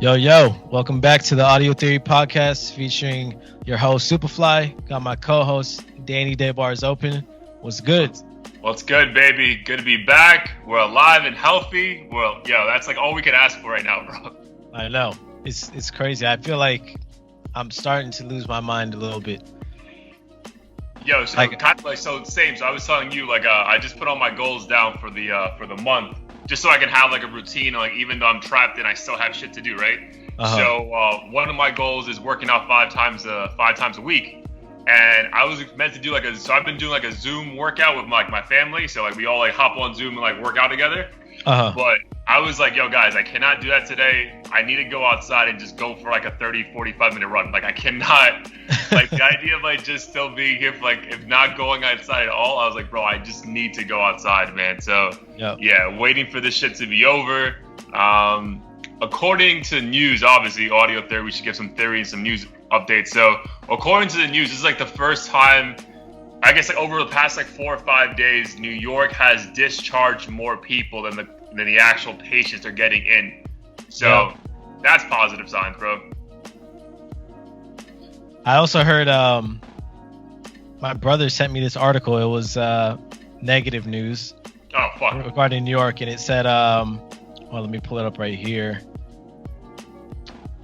Yo, welcome back to the Audio Theory Podcast featuring your host, Superfly. Got my co-host, Danny Debars Open. What's good? What's good, baby? Good to be back. We're alive and healthy. Well, that's like all we could ask for right now, bro. I know. It's crazy. I feel like I'm starting to lose my mind a little bit. So same. So I was telling you, I just put all my goals down for the month, just so I can have like a routine. Like even though I'm trapped and I still have shit to do, right? Uh-huh. So one of my goals is working out five times a week, and I was meant to do I've been doing like a Zoom workout with my family. So like we all like hop on Zoom and like work out together. Uh-huh. But I was like, yo guys, I cannot do that today. I need to go outside and just go for like a 30-45 minute run. Like I cannot, like the idea of like just still being here for if not going outside at all, I was like, bro, I just need to go outside, man. So waiting for this shit to be over. According to news, obviously audio theory, we should give some theory and some news updates. So according to the news, this is like the first time, I guess like over the past like 4 or 5 days, New York has discharged more people than the actual patients are getting in. So that's positive signs, bro. I also heard my brother sent me this article. It was negative news. Oh, fuck. Regarding New York, and it said, let me pull it up right here.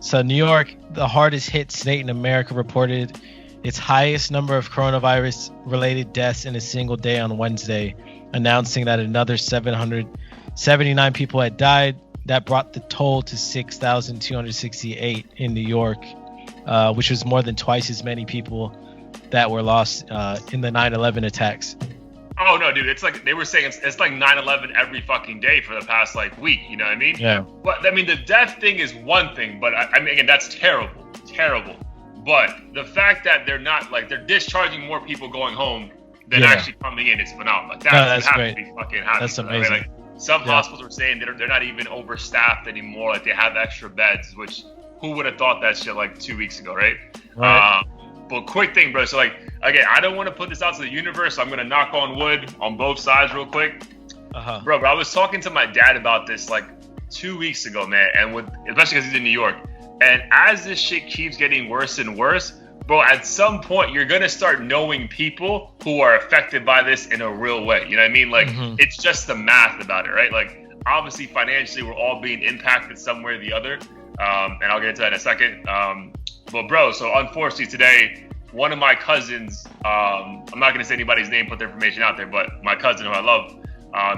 So New York, the hardest hit state in America, reported its highest number of coronavirus-related deaths in a single day on Wednesday, announcing that another 779 people had died. That brought the toll to 6,268 in New York, which was more than twice as many people that were lost in the 9/11 attacks. Oh no, dude! It's like they were saying it's like 9/11 every fucking day for the past week. You know what I mean? Yeah. But I mean, the death thing is one thing, but I mean, again, that's terrible. But the fact that they're not they're discharging more people going home than actually coming in is phenomenal. Like that's great. To be fucking happy. That's amazing. Right? Some hospitals are saying they're not even overstaffed anymore. Like they have extra beds, which who would have thought that shit 2 weeks ago, right? Right. But quick thing, bro. So again, I don't want to put this out to the universe. So I'm gonna knock on wood on both sides real quick. Uh-huh. Bro, I was talking to my dad about this 2 weeks ago, man, and especially because he's in New York. And as this shit keeps getting worse and worse, bro, at some point you're gonna start knowing people who are affected by this in a real way. You know what I mean? It's just the math about it, right? Obviously financially we're all being impacted some way or the other. And I'll get into that in a second. But bro, so unfortunately today, one of my cousins, I'm not gonna say anybody's name, put their information out there, but my cousin who I love,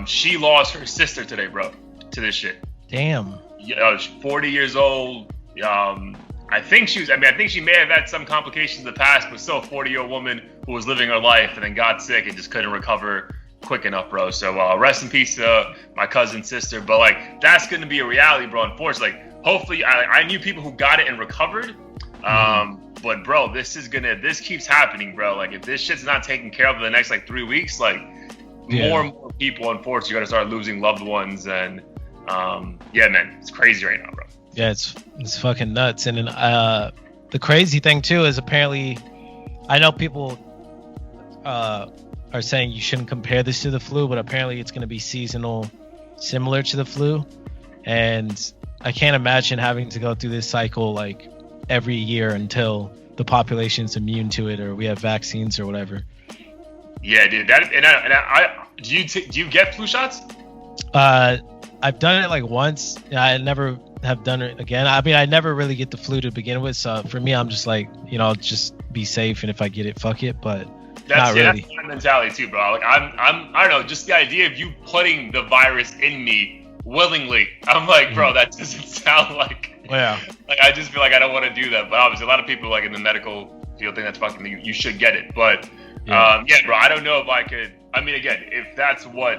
she lost her sister today, bro, to this shit. Damn. She's 40 years old. I think she may have had some complications in the past, but still a 40-year-old woman who was living her life and then got sick and just couldn't recover quick enough, bro. So rest in peace to my cousin's sister. But that's gonna be a reality, bro. Unfortunately, hopefully, I knew people who got it and recovered. But bro, this keeps happening, bro. If this shit's not taken care of in the next 3 weeks, more and more people, unfortunately, are gonna start losing loved ones. And man, it's crazy right now, bro. Yeah, it's fucking nuts. And then the crazy thing too is apparently, I know people are saying you shouldn't compare this to the flu, but apparently it's going to be seasonal, similar to the flu. And I can't imagine having to go through this cycle every year until the population's immune to it or we have vaccines or whatever. Yeah, dude. Do you get flu shots? I've done it once. I never have done it again. I mean, I never really get the flu to begin with, so for me, I'm just I'll just be safe, and if I get it, fuck it. But not really. That's my mentality too, bro. I don't know, just the idea of you putting the virus in me willingly. I'm bro, that doesn't sound like. Yeah. I just feel I don't want to do that. But obviously, a lot of people in the medical field think that's fucking. You should get it, but bro, I don't know if I could. I mean, again, if that's what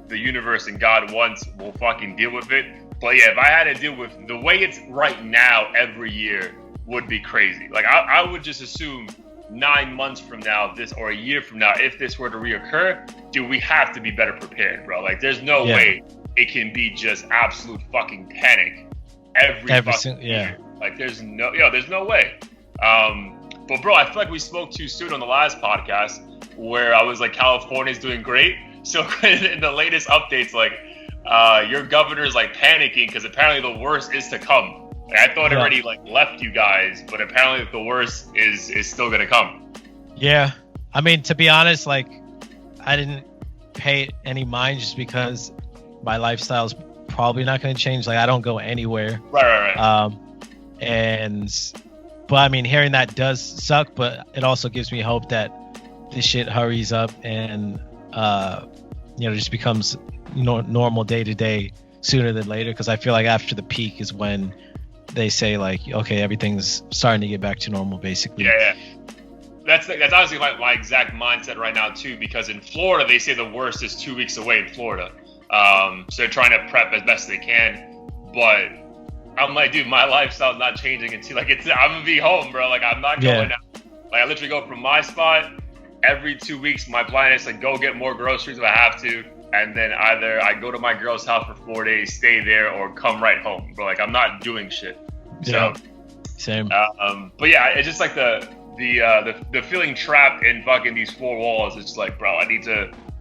the universe and God wants, we'll fucking deal with it. But yeah, if I had to deal with the way it's right now every year would be crazy. I would just assume 9 months from now, or a year from now, if this were to reoccur, dude, we have to be better prepared, bro. There's no way it can be just absolute fucking panic every fucking year. There's no way. But bro, I feel like we spoke too soon on the last podcast where I was California's doing great. So in the latest updates, your governor's panicking because apparently the worst is to come. I thought it already like left you guys, but apparently the worst is still gonna come. Yeah, I mean, to be honest, like I didn't pay any mind just because my lifestyle's probably not going to change. Like I don't go anywhere. Right. But I mean, hearing that does suck, but it also gives me hope that this shit hurries up and just becomes normal day to day sooner than later. Because I feel like after the peak is when they say like, okay, everything's starting to get back to normal, basically. Yeah. That's honestly my exact mindset right now too. Because in Florida, they say the worst is 2 weeks away in Florida. So they're trying to prep as best they can, but I'm like, dude, my lifestyle's not changing until I'm gonna be home, bro. Like I'm not going out. Like I literally go from my spot every 2 weeks. My plan is to go get more groceries if I have to, and then either I go to my girl's house for 4 days, stay there, or come right home. But like I'm not doing shit. So same. But yeah, it's just like the feeling trapped in fucking these four walls. It's like, bro,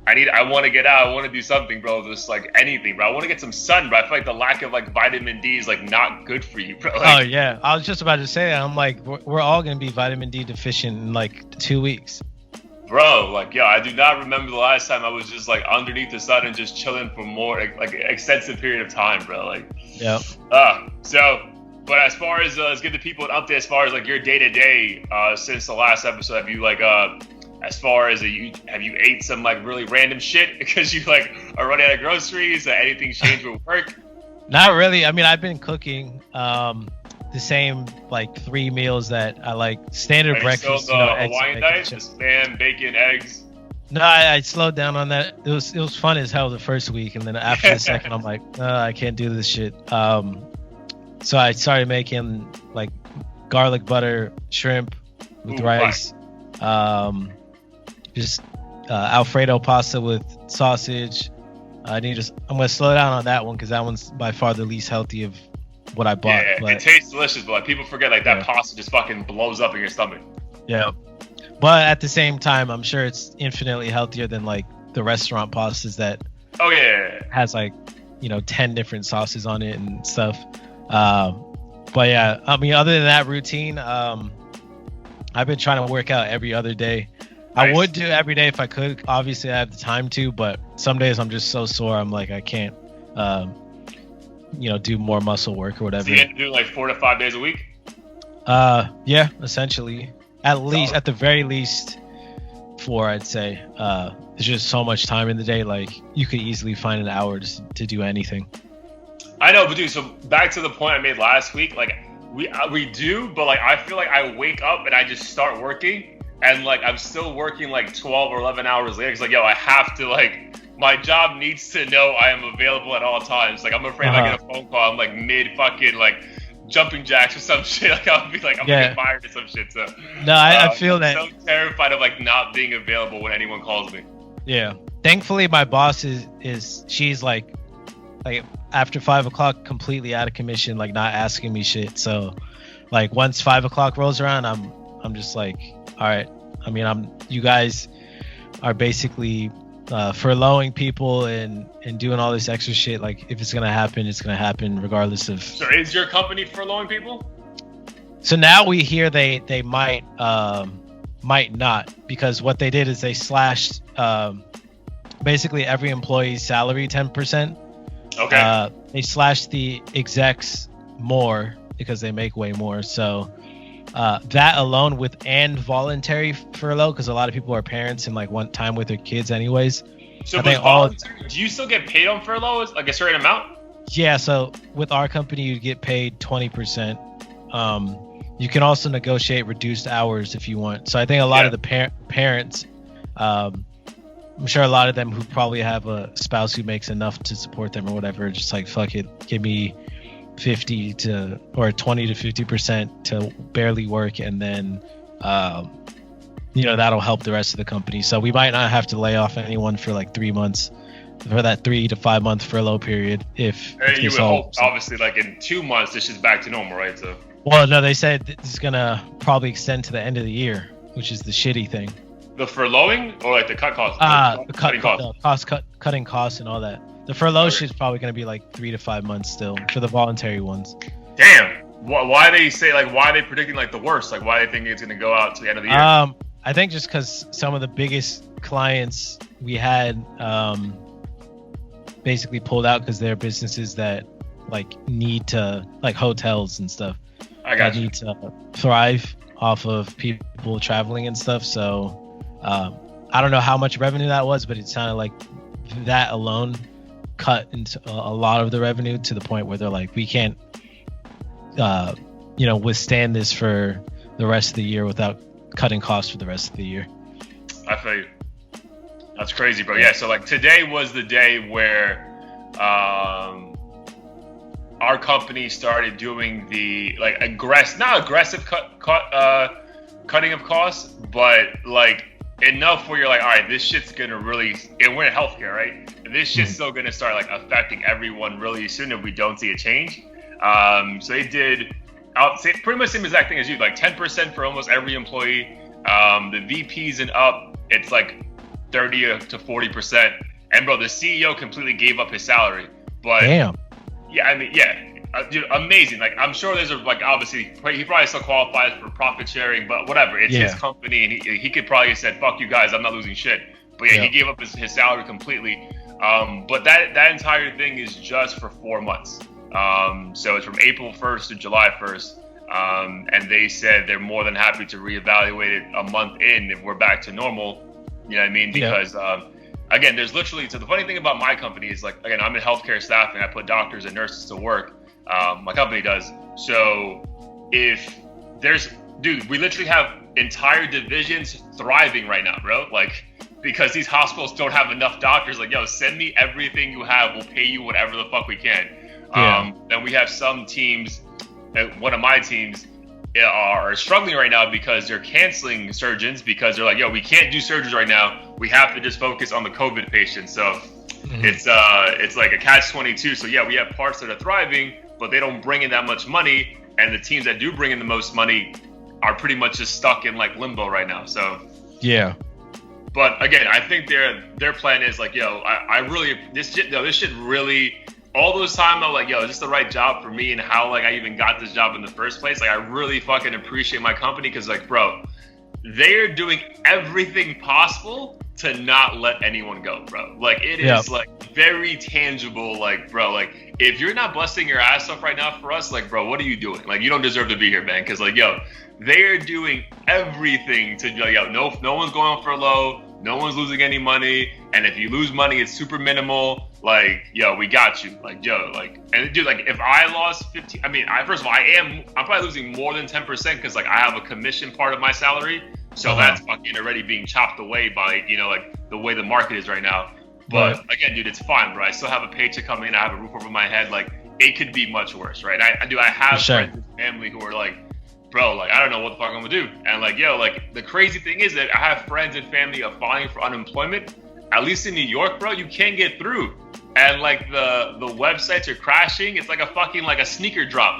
I want to get out. I want to do something, bro. Just like anything, bro. I want to get some sun, bro. I feel like the lack of like vitamin D is like not good for you, bro. Like, oh yeah, I was just about to say that. I'm like, we're all gonna be vitamin D deficient in like 2 weeks. Bro, like, I do not remember the last time I was just like underneath the sun and just chilling for more like extensive period of time, bro. Like, yeah. But as far as let's give the people an update as far as like your day to day since the last episode. Have you like as far as have you ate some like really random shit because you like are running out of groceries? Anything changed with work? Not really. I mean, I've been cooking the same like 3 meals that I like, standard breakfast. Still the Hawaiian diet, just spam, bacon, eggs. No, I slowed down on that. It was fun as hell the first week, and then after the second, I'm like, I can't do this shit. So I started making like garlic butter shrimp with rice. Just Alfredo pasta with sausage. I'm gonna slow down on that one because that one's by far the least healthy of what I bought. Yeah, it tastes delicious, but like, people forget like that pasta just fucking blows up in your stomach. Yeah, but at the same time, I'm sure it's infinitely healthier than like the restaurant pastas that has like 10 different sauces on it and stuff. But yeah, I mean, other than that routine, I've been trying to work out every other day. Nice. I would do every day if I could. Obviously, I have the time to, but some days I'm just so sore. I'm like, I can't, do more muscle work or whatever. So you have to do like 4 to 5 days a week? Yeah, essentially. At the very least, 4, I'd say. There's just so much time in the day. Like, you could easily find an hour to do anything. I know, but dude, so back to the point I made last week, like we do, but like I feel like I wake up and I just start working, and like I'm still working like 12 or 11 hours later. Cause like, I have to like, my job needs to know I am available at all times. Like I'm afraid if I get a phone call, I'm like mid fucking like jumping jacks or some shit. Like I'll be like, I'm gonna get fired or some shit. So no, I feel that. I'm so terrified of like not being available when anyone calls me. Yeah. Thankfully, my boss she's like after 5 o'clock completely out of commission, like not asking me shit. So like once 5 o'clock rolls around, I'm just like, all right. I mean, you guys are basically furloughing people and doing all this extra shit. Like if it's gonna happen, it's gonna happen regardless of. So is your company furloughing people? So now we hear they might not, because what they did is they slashed basically every employee's salary 10%. Okay. They slashed the execs more because they make way more. So that alone and voluntary furlough, because a lot of people are parents and like want time with their kids anyways. So do you still get paid on furlough, like a certain amount? Yeah. So with our company, you get paid 20%. You can also negotiate reduced hours if you want. So I think a lot of the parents, I'm sure a lot of them who probably have a spouse who makes enough to support them or whatever, just like, fuck it, give me 20 to 50% to barely work, and then that'll help the rest of the company. So we might not have to lay off anyone for like 3 months for that 3 to 5 month furlough period. If you would hope, obviously, like in 2 months, this is back to normal, right? So. Well, no, they said this is gonna probably extend to the end of the year, which is the shitty thing. The furloughing or like the cut costs? Cutting costs and all that. The furlough shit is probably going to be like 3 to 5 months still for the voluntary ones. Damn. Why they say why are they predicting the worst? Why they think it's going to go out to the end of the year? I think just because some of the biggest clients we had basically pulled out because they're businesses that need to hotels and stuff. I got need to thrive off of people traveling and stuff. So I don't know how much revenue that was, but it sounded like that alone cut into a lot of the revenue to the point where they're we can't withstand this for the rest of the year without cutting costs for the rest of the year. I feel you. That's crazy, bro. Yeah, so today was the day where our company started doing the not aggressive cutting of costs, but enough where you're all right, this shit's gonna really, and we're in healthcare, right? And this shit's still gonna start affecting everyone really soon if we don't see a change. So they did, I'll say pretty much the same exact thing as you, 10% for almost every employee. The VPs and up, it's 30 to 40%. And bro, the CEO completely gave up his salary. But damn. Yeah, I mean, yeah, dude, amazing. I'm sure there's obviously he probably still qualifies for profit sharing, but whatever. It's his company, and he could probably have said, "Fuck you guys, I'm not losing shit." But yeah, he gave up his salary completely. But that entire thing is just for 4 months. So it's from April 1st to July 1st. And they said they're more than happy to reevaluate it a month in if we're back to normal. You know what I mean? Because again, there's literally, so the funny thing about my company is again, I'm in healthcare staffing. I put doctors and nurses to work. My company does. So if there's, dude, we literally have entire divisions thriving right now, bro. Because these hospitals don't have enough doctors. Yo, send me everything you have. We'll pay you whatever the fuck we can. Then we have some teams, one of my teams are struggling right now because they're canceling surgeons because they're yo, we can't do surgeries right now. We have to just focus on the COVID patients. So it's a catch-22. So yeah, we have parts that are thriving, but they don't bring in that much money. And the teams that do bring in the most money are pretty much just stuck in limbo right now. So yeah. But again, I think their plan is yo, I really, this shit really, all those times I'm yo, is this the right job for me, and how I even got this job in the first place? I really fucking appreciate my company because bro, they're doing everything possible to not let anyone go, bro. It is very tangible, bro, if you're not busting your ass off right now for us, bro, what are you doing? You don't deserve to be here, man. Because yo, they're doing everything to yo, no one's going on furlough, no one's losing any money, and if you lose money, it's super minimal. Yo, we got you. And dude, if I lost 15, I mean, first of all, I'm probably losing more than 10% because I have a commission part of my salary, so that's fucking already being chopped away by the way the market is right now. But again, dude, it's fine, bro. I still have a paycheck coming in. I have a roof over my head. It could be much worse, right? I have friends and family who are bro, I don't know what the fuck I'm gonna do. And yo, the crazy thing is that I have friends and family applying for unemployment. At least in New York, bro, you can't get through. And the websites are crashing. It's a fucking a sneaker drop.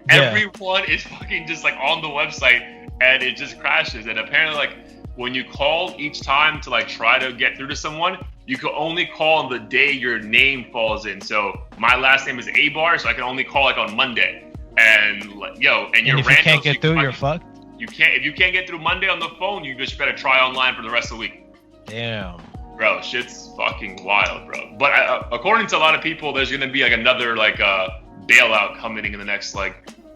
Everyone is fucking just on the website and it just crashes. And apparently when you call each time to try to get through to someone, you can only call on the day your name falls in. So my last name is Abar, so I can only call on Monday. And yo, and if you can't get through, you're fucked. You can't, if you can't get through Monday on the phone, you just better try online for the rest of the week. Damn. Bro, shit's fucking wild, bro. But according to a lot of people, there's gonna be another bailout coming in the next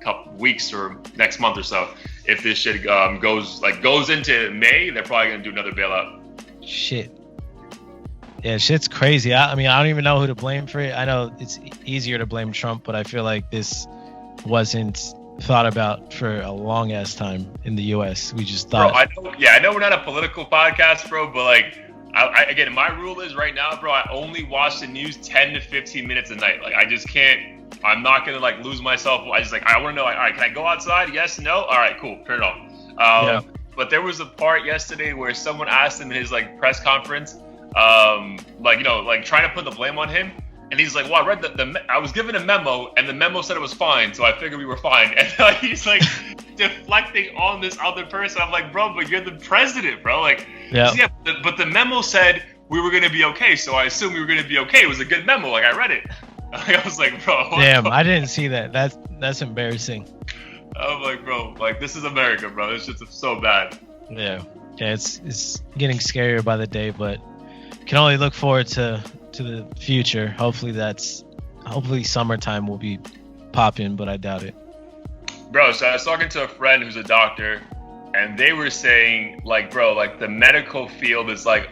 couple weeks or next month or so. If this shit goes into May, they're probably gonna do another bailout. Shit. Yeah, shit's crazy. I mean, I don't even know who to blame for it. I know it's easier to blame Trump, but I feel like this wasn't thought about for a long ass time in the U.S. We just thought. Bro, I know we're not a political podcast, bro, but again, my rule is right now, bro, I only watch the news 10 to 15 minutes a night. I just can't. I'm not gonna lose myself. I just I want to know. All right, can I go outside? Yes, no. All right, cool. Turn it off. But there was a part yesterday where someone asked him in his press conference, trying to put the blame on him. And he's well, I read I was given a memo, and the memo said it was fine, so I figured we were fine. And he's deflecting on this other person. I'm bro, but you're the president, bro. Yeah, but the memo said we were going to be okay, so I assumed we were going to be okay. It was a good memo. I read it. I was like, bro. Damn, I didn't see that. That's embarrassing. I'm like, bro, like this is America, bro. This shit's so bad. Yeah, it's getting scarier by the day, but can only look forward to the future. Hopefully summertime will be popping, but I doubt it. Bro, so I was talking to a friend who's a doctor, and they were saying, like, bro, like the medical field is like,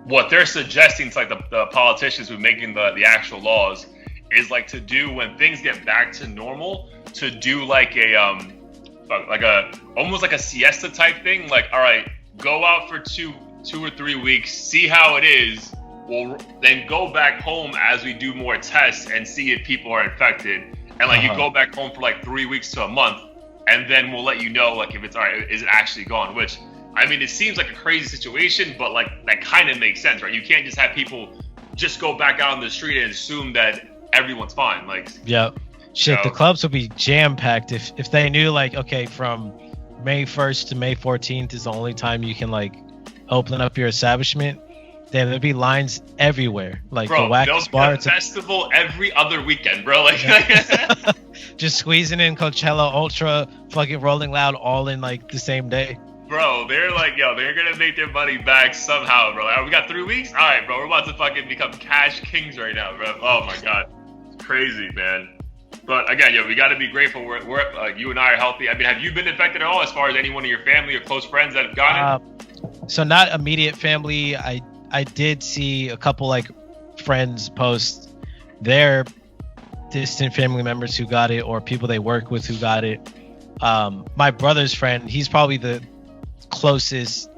what they're suggesting to like the politicians who are making the actual laws is like to do when things get back to normal, to do like a almost like a siesta type thing. Like, all right, go out for two or 3 weeks, see how it is. We'll then go back home as we do more tests and see if people are infected. And like you go back home for like 3 weeks to a month, and then we'll let you know like if it's all right, is it actually gone? Which, I mean, it seems like a crazy situation, but like that kind of makes sense, right? You can't just have people just go back out on the street and assume that everyone's fine. Like, yeah, shit, the clubs would be jam packed if they knew like, okay, from May 1st to May 14th is the only time you can like open up your establishment. Then there'd be lines everywhere, like bro, the wax bar. Festival every other weekend, bro. Like, just squeezing in Coachella, Ultra, fucking Rolling Loud, all in like the same day. Bro, they're like, yo, they're gonna make their money back somehow, bro. Like, we got 3 weeks. All right, bro, we're about to fucking become cash kings right now, bro. Oh my god, it's crazy, man. But again, yo, we got to be grateful. We're you and I are healthy. I mean, have you been infected at all, as far as anyone in your family or close friends that have gotten it? So not immediate family. I did see a couple like friends post their distant family members who got it, or people they work with who got it. My brother's friend, he's probably the closest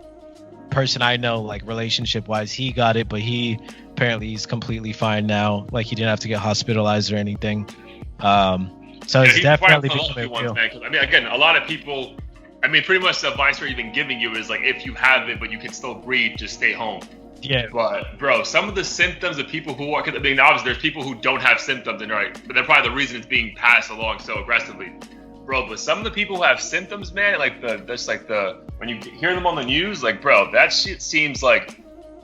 person I know, like relationship wise. He got it, but he's completely fine now. Like he didn't have to get hospitalized or anything. So it's definitely becoming real. I mean, again, a lot of people. I mean, pretty much the advice we're even giving you is like, if you have it but you can still breathe, just stay home. Yeah. But bro, some of the symptoms of people who are, I mean, obviously there's people who don't have symptoms, and right, but they're probably the reason it's being passed along so aggressively, bro. But some of the people who have symptoms, man, like when you hear them on the news, like, bro, that shit seems like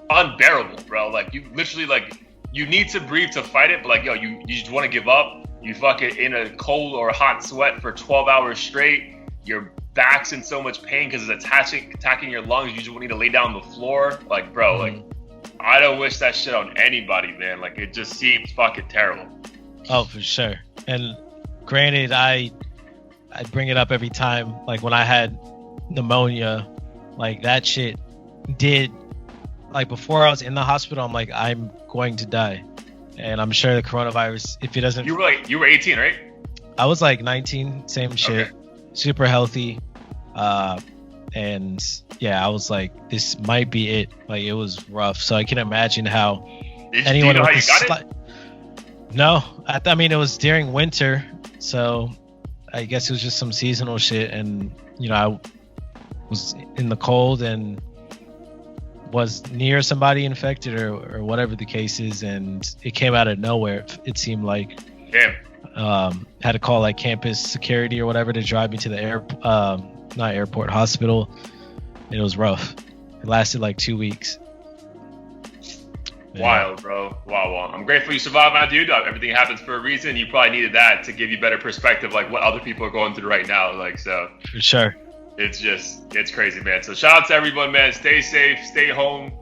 unbearable, bro. Like you literally like you need to breathe to fight it, but like, yo, you just want to give up. You fucking in a cold or hot sweat for 12 hours straight. Your back's in so much pain because it's attacking your lungs. You just need to lay down on the floor. Like, bro, like, I don't wish that shit on anybody, man. Like, it just seems fucking terrible. Oh, for sure. And granted, I bring it up every time. Like, when I had pneumonia, like, that shit did, like, before I was in the hospital, I'm like, I'm going to die. And I'm sure the coronavirus, if it doesn't... You were 18, right? I was like 19, same shit. Okay. Super healthy. And yeah, I was like, this might be it. Like, it was rough. So I can imagine how anyone... Do you know how you got it? No. I mean, it was during winter. So I guess it was just some seasonal shit. And, you know, I was in the cold and was near somebody infected or whatever the case is, and it came out of nowhere. It seemed like. Damn. Had to call like campus security or whatever to drive me to the hospital. It was rough. It lasted like 2 weeks. Yeah. Wild, bro. Wow. I'm grateful you survived, my dude. Everything happens for a reason. You probably needed that to give you better perspective, like what other people are going through right now. Like, so. For sure. It's crazy, man. So shout out to everyone, man. Stay safe, stay home.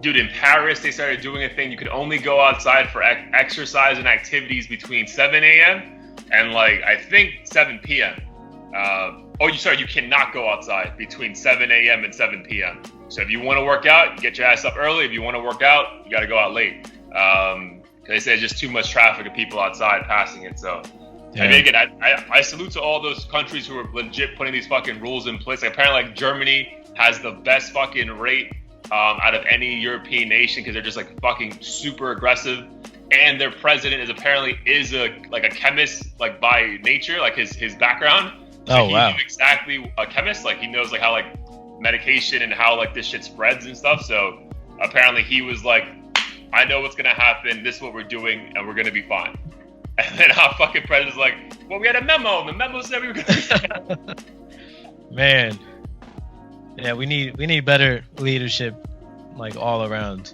Dude, in Paris, they started doing a thing. You could only go outside for exercise and activities between 7 a.m. and like, I think 7 p.m. You cannot go outside between 7 a.m. and 7 p.m. So if you want to work out, get your ass up early. If you want to work out, you got to go out late. They say it's just too much traffic of people outside passing it. So. Yeah. I mean, again, I salute to all those countries who are legit putting these fucking rules in place. Like, apparently, like, Germany has the best fucking rate out of any European nation because they're just like fucking super aggressive. And their president is apparently a chemist, like, by nature, like his background. So wow. He's exactly a chemist. Like, he knows like how like medication and how like this shit spreads and stuff. So apparently he was like, I know what's gonna happen. This is what we're doing, and we're gonna be fine. And then our fucking president's like, well, we had a memo. The memo said we were gonna Man. Yeah, we need better leadership, like, all around.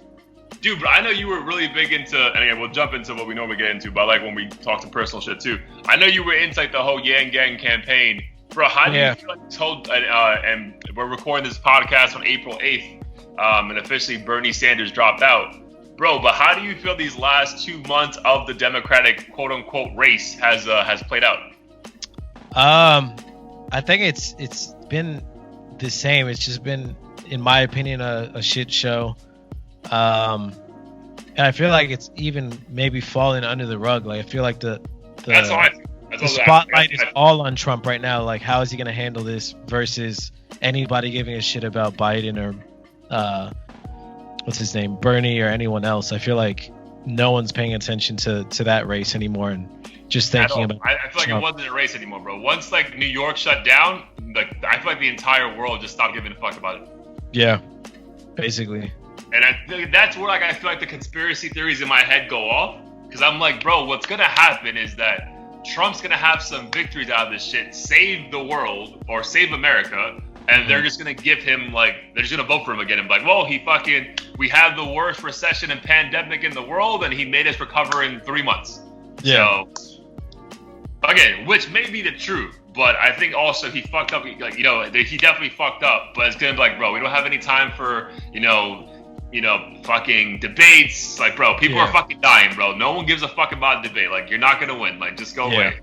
Dude, bro, I know you were really big into, and again, we'll jump into what we normally get into, but I like when we talk some personal shit too. I know you were into like the whole Yang Gang campaign. Bro, how do you feel like this whole, and we're recording this podcast on April 8th, and officially Bernie Sanders dropped out. Bro, but how do you feel these last 2 months of the Democratic quote-unquote race has played out? I think it's been the same. It's just been, in my opinion, a shit show. And I feel like it's even maybe falling under the rug. Like, I feel like the spotlight is all on Trump right now. Like, how is he going to handle this versus anybody giving a shit about Biden or what's his name, Bernie, or anyone else. I feel like no one's paying attention to that race anymore and just thinking about I feel like Trump. It wasn't a race anymore, bro. Once like New York shut down, like I feel like the entire world just stopped giving a fuck about it. Yeah, basically. And that's where like I feel like the conspiracy theories in my head go off, because I'm like, bro, what's gonna happen is that Trump's gonna have some victories out of this shit, save the world or save America, and they're just gonna give him like, they're just gonna vote for him again and be like, well, we have the worst recession and pandemic in the world, and he made us recover in 3 months. Yeah. So again, which may be the truth, but I think also he fucked up. Like, he definitely fucked up. But it's gonna be like, bro, we don't have any time for fucking debates. Like, bro, people are fucking dying, bro. No one gives a fuck about a debate. Like, you're not gonna win. Like, just go away.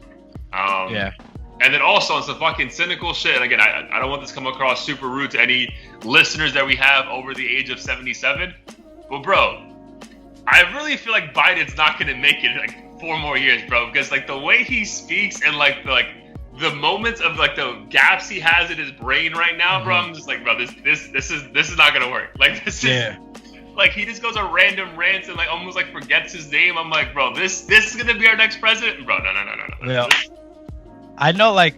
And then also on some fucking cynical shit. And again, I don't want this to come across super rude to any listeners that we have over the age of 77. But bro, I really feel like Biden's not gonna make it like 4 more years, bro. Because like the way he speaks and like the moments of like the gaps he has in his brain right now, bro. I'm just like, bro, this is not gonna work. Like this is like he just goes on random rants and like almost like forgets his name. I'm like, bro, this is gonna be our next president, bro. No. Yeah. I know like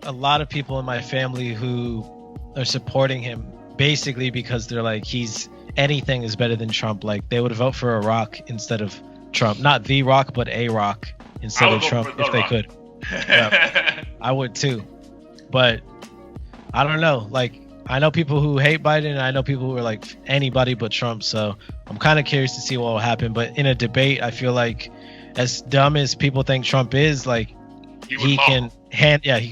a lot of people in my family who are supporting him basically because they're like, anything is better than Trump. Like they would vote for a Rock instead of Trump, not the Rock, but a Rock instead of Trump if they could. Yeah, I would too, but I don't know. Like I know people who hate Biden, and I know people who are like anybody but Trump. So I'm kind of curious to see what will happen. But in a debate, I feel like as dumb as people think Trump is, like he can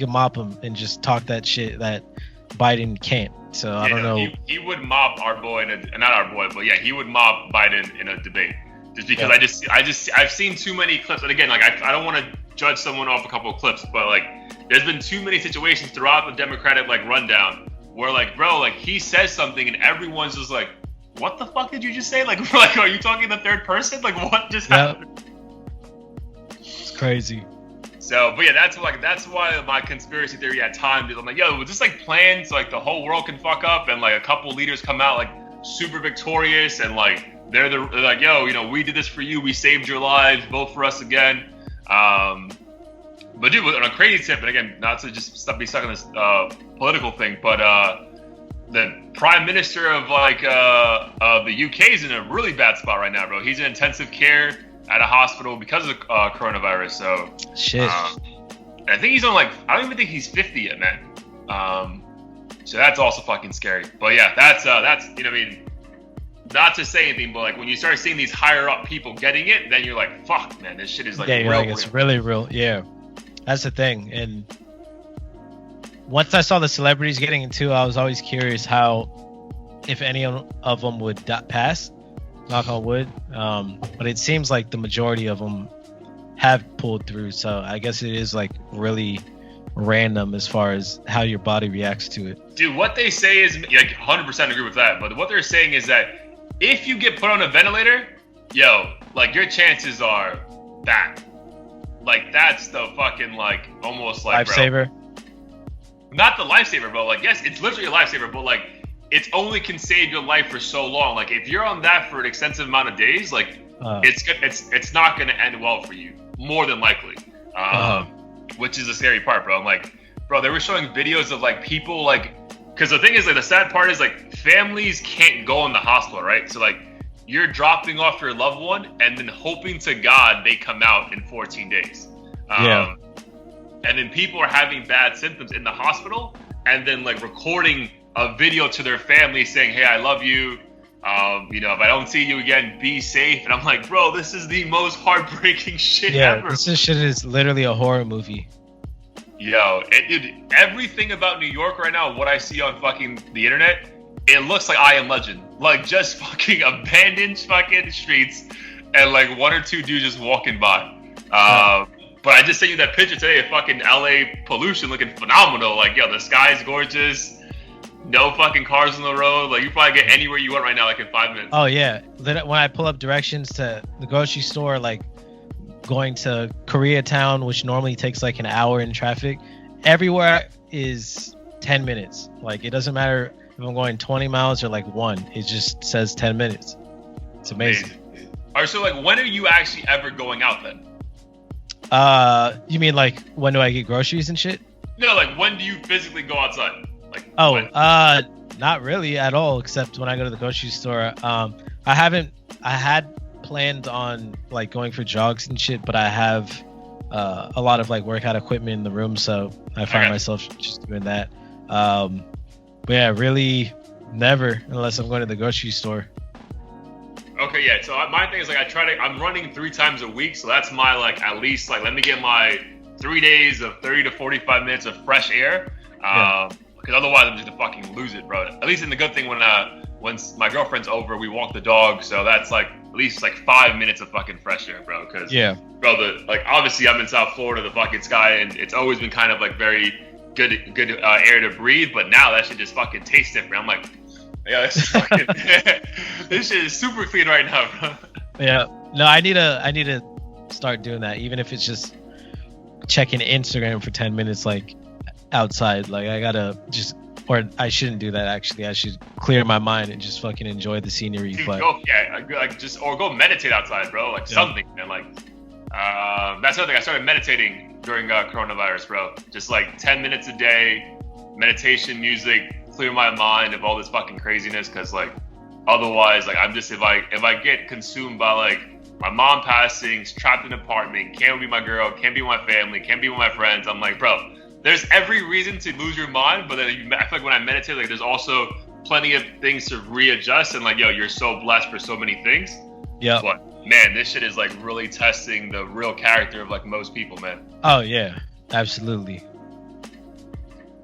mop him and just talk that shit that Biden can't. So I don't know. He would mop our boy, not our boy, but he would mop Biden in a debate. Just because I've seen too many clips, and again, like I don't want to judge someone off a couple of clips, but like there's been too many situations throughout the Democratic like rundown where like, bro, like he says something and everyone's just like, what the fuck did you just say? Like are you talking in the third person? Like what just happened? It's crazy. So, but that's why my conspiracy theory at times is I'm like, yo, was this like planned so like the whole world can fuck up and like a couple leaders come out like super victorious and like they're like, yo, we did this for you, we saved your lives, vote for us again. But dude, on a crazy tip, and again, not to just be stuck on this political thing, but the prime minister of the UK is in a really bad spot right now, bro. He's in intensive care at a hospital because of coronavirus. So shit. I think he's on I don't even think he's 50 yet, man. So that's also fucking scary. But yeah, that's not to say anything, but like when you start seeing these higher up people getting it, then you're like, fuck, man, this shit is like real. It's really real. Yeah, that's the thing. And once I saw the celebrities getting it too, I was always curious if any of them would pass. Knock on wood. But it seems like the majority of them have pulled through. So I guess it is like really random as far as how your body reacts to it. Dude, what they say is like 100% agree with that. But what they're saying is that if you get put on a ventilator, like your chances are bad. Like that's the fucking like almost like lifesaver. Not the lifesaver, bro. Like yes, it's literally a lifesaver, but like it's only can save your life for so long. Like if you're on that for an extensive amount of days, like it's not gonna end well for you, more than likely. Which is the scary part, bro. I'm like, bro, they were showing videos of like people like. Because the thing is, like, the sad part is, like, families can't go in the hospital, right? So, like, you're dropping off your loved one and then hoping to God they come out in 14 days. And then people are having bad symptoms in the hospital and then, like, recording a video to their family saying, hey, I love you. If I don't see you again, be safe. And I'm like, bro, this is the most heartbreaking shit ever. This shit is literally a horror movie. Yo, dude, everything about New York right now, what I see on fucking the internet, it looks like I Am Legend. Like, just fucking abandoned fucking streets and like one or two dudes just walking by. But I just sent you that picture today of fucking LA pollution looking phenomenal. Like, yo, the sky's gorgeous. No fucking cars on the road. Like, you probably get anywhere you want right now, like in 5 minutes. Oh, yeah. When I pull up directions to the grocery store, like going to Koreatown, which normally takes like an hour in traffic, everywhere is 10 minutes. Like, it doesn't matter if I'm going 20 miles or like 1. It just says 10 minutes. It's amazing. All right, so like, when are you actually ever going out then? You mean like when do I get groceries and shit? No, like when do you physically go outside? Like, not really at all, except when I go to the grocery store. I had planned on like going for jogs and shit, but I have a lot of like workout equipment in the room, so I find myself just doing that. But yeah, really never unless I'm going to the grocery store. Okay, yeah. So my thing is like I'm running 3 times a week, so that's my like at least like let me get my 3 days of 30 to 45 minutes of fresh air. Because otherwise I'm just gonna fucking lose it, bro. At least in the good thing when my girlfriend's over, we walk the dog, so that's like at least like 5 minutes of fucking fresh air, bro. Because bro, obviously I'm in South Florida, the fucking sky, and it's always been kind of like very good air to breathe. But now that shit just fucking tastes different. I'm like, yeah, this is fucking this shit is super clean right now, bro. Yeah, no, I need to start doing that, even if it's just checking Instagram for 10 minutes, like outside. Like I gotta just, or I shouldn't do that actually. I should clear my mind and just fucking enjoy the scenery. Dude, but go meditate outside, bro. Like something, man. Like that's another thing. I started meditating during coronavirus, bro. Just like 10 minutes a day, meditation, music, clear my mind of all this fucking craziness. Because like otherwise, like I'm just if I get consumed by like my mom passing, trapped in an apartment, can't be my girl, can't be with my family, can't be with my friends. I'm like, bro, there's every reason to lose your mind, but then I feel like when I meditate, like there's also plenty of things to readjust, and like, yo, you're so blessed for so many things. Yeah. But man, this shit is like really testing the real character of like most people, man. Oh yeah, absolutely.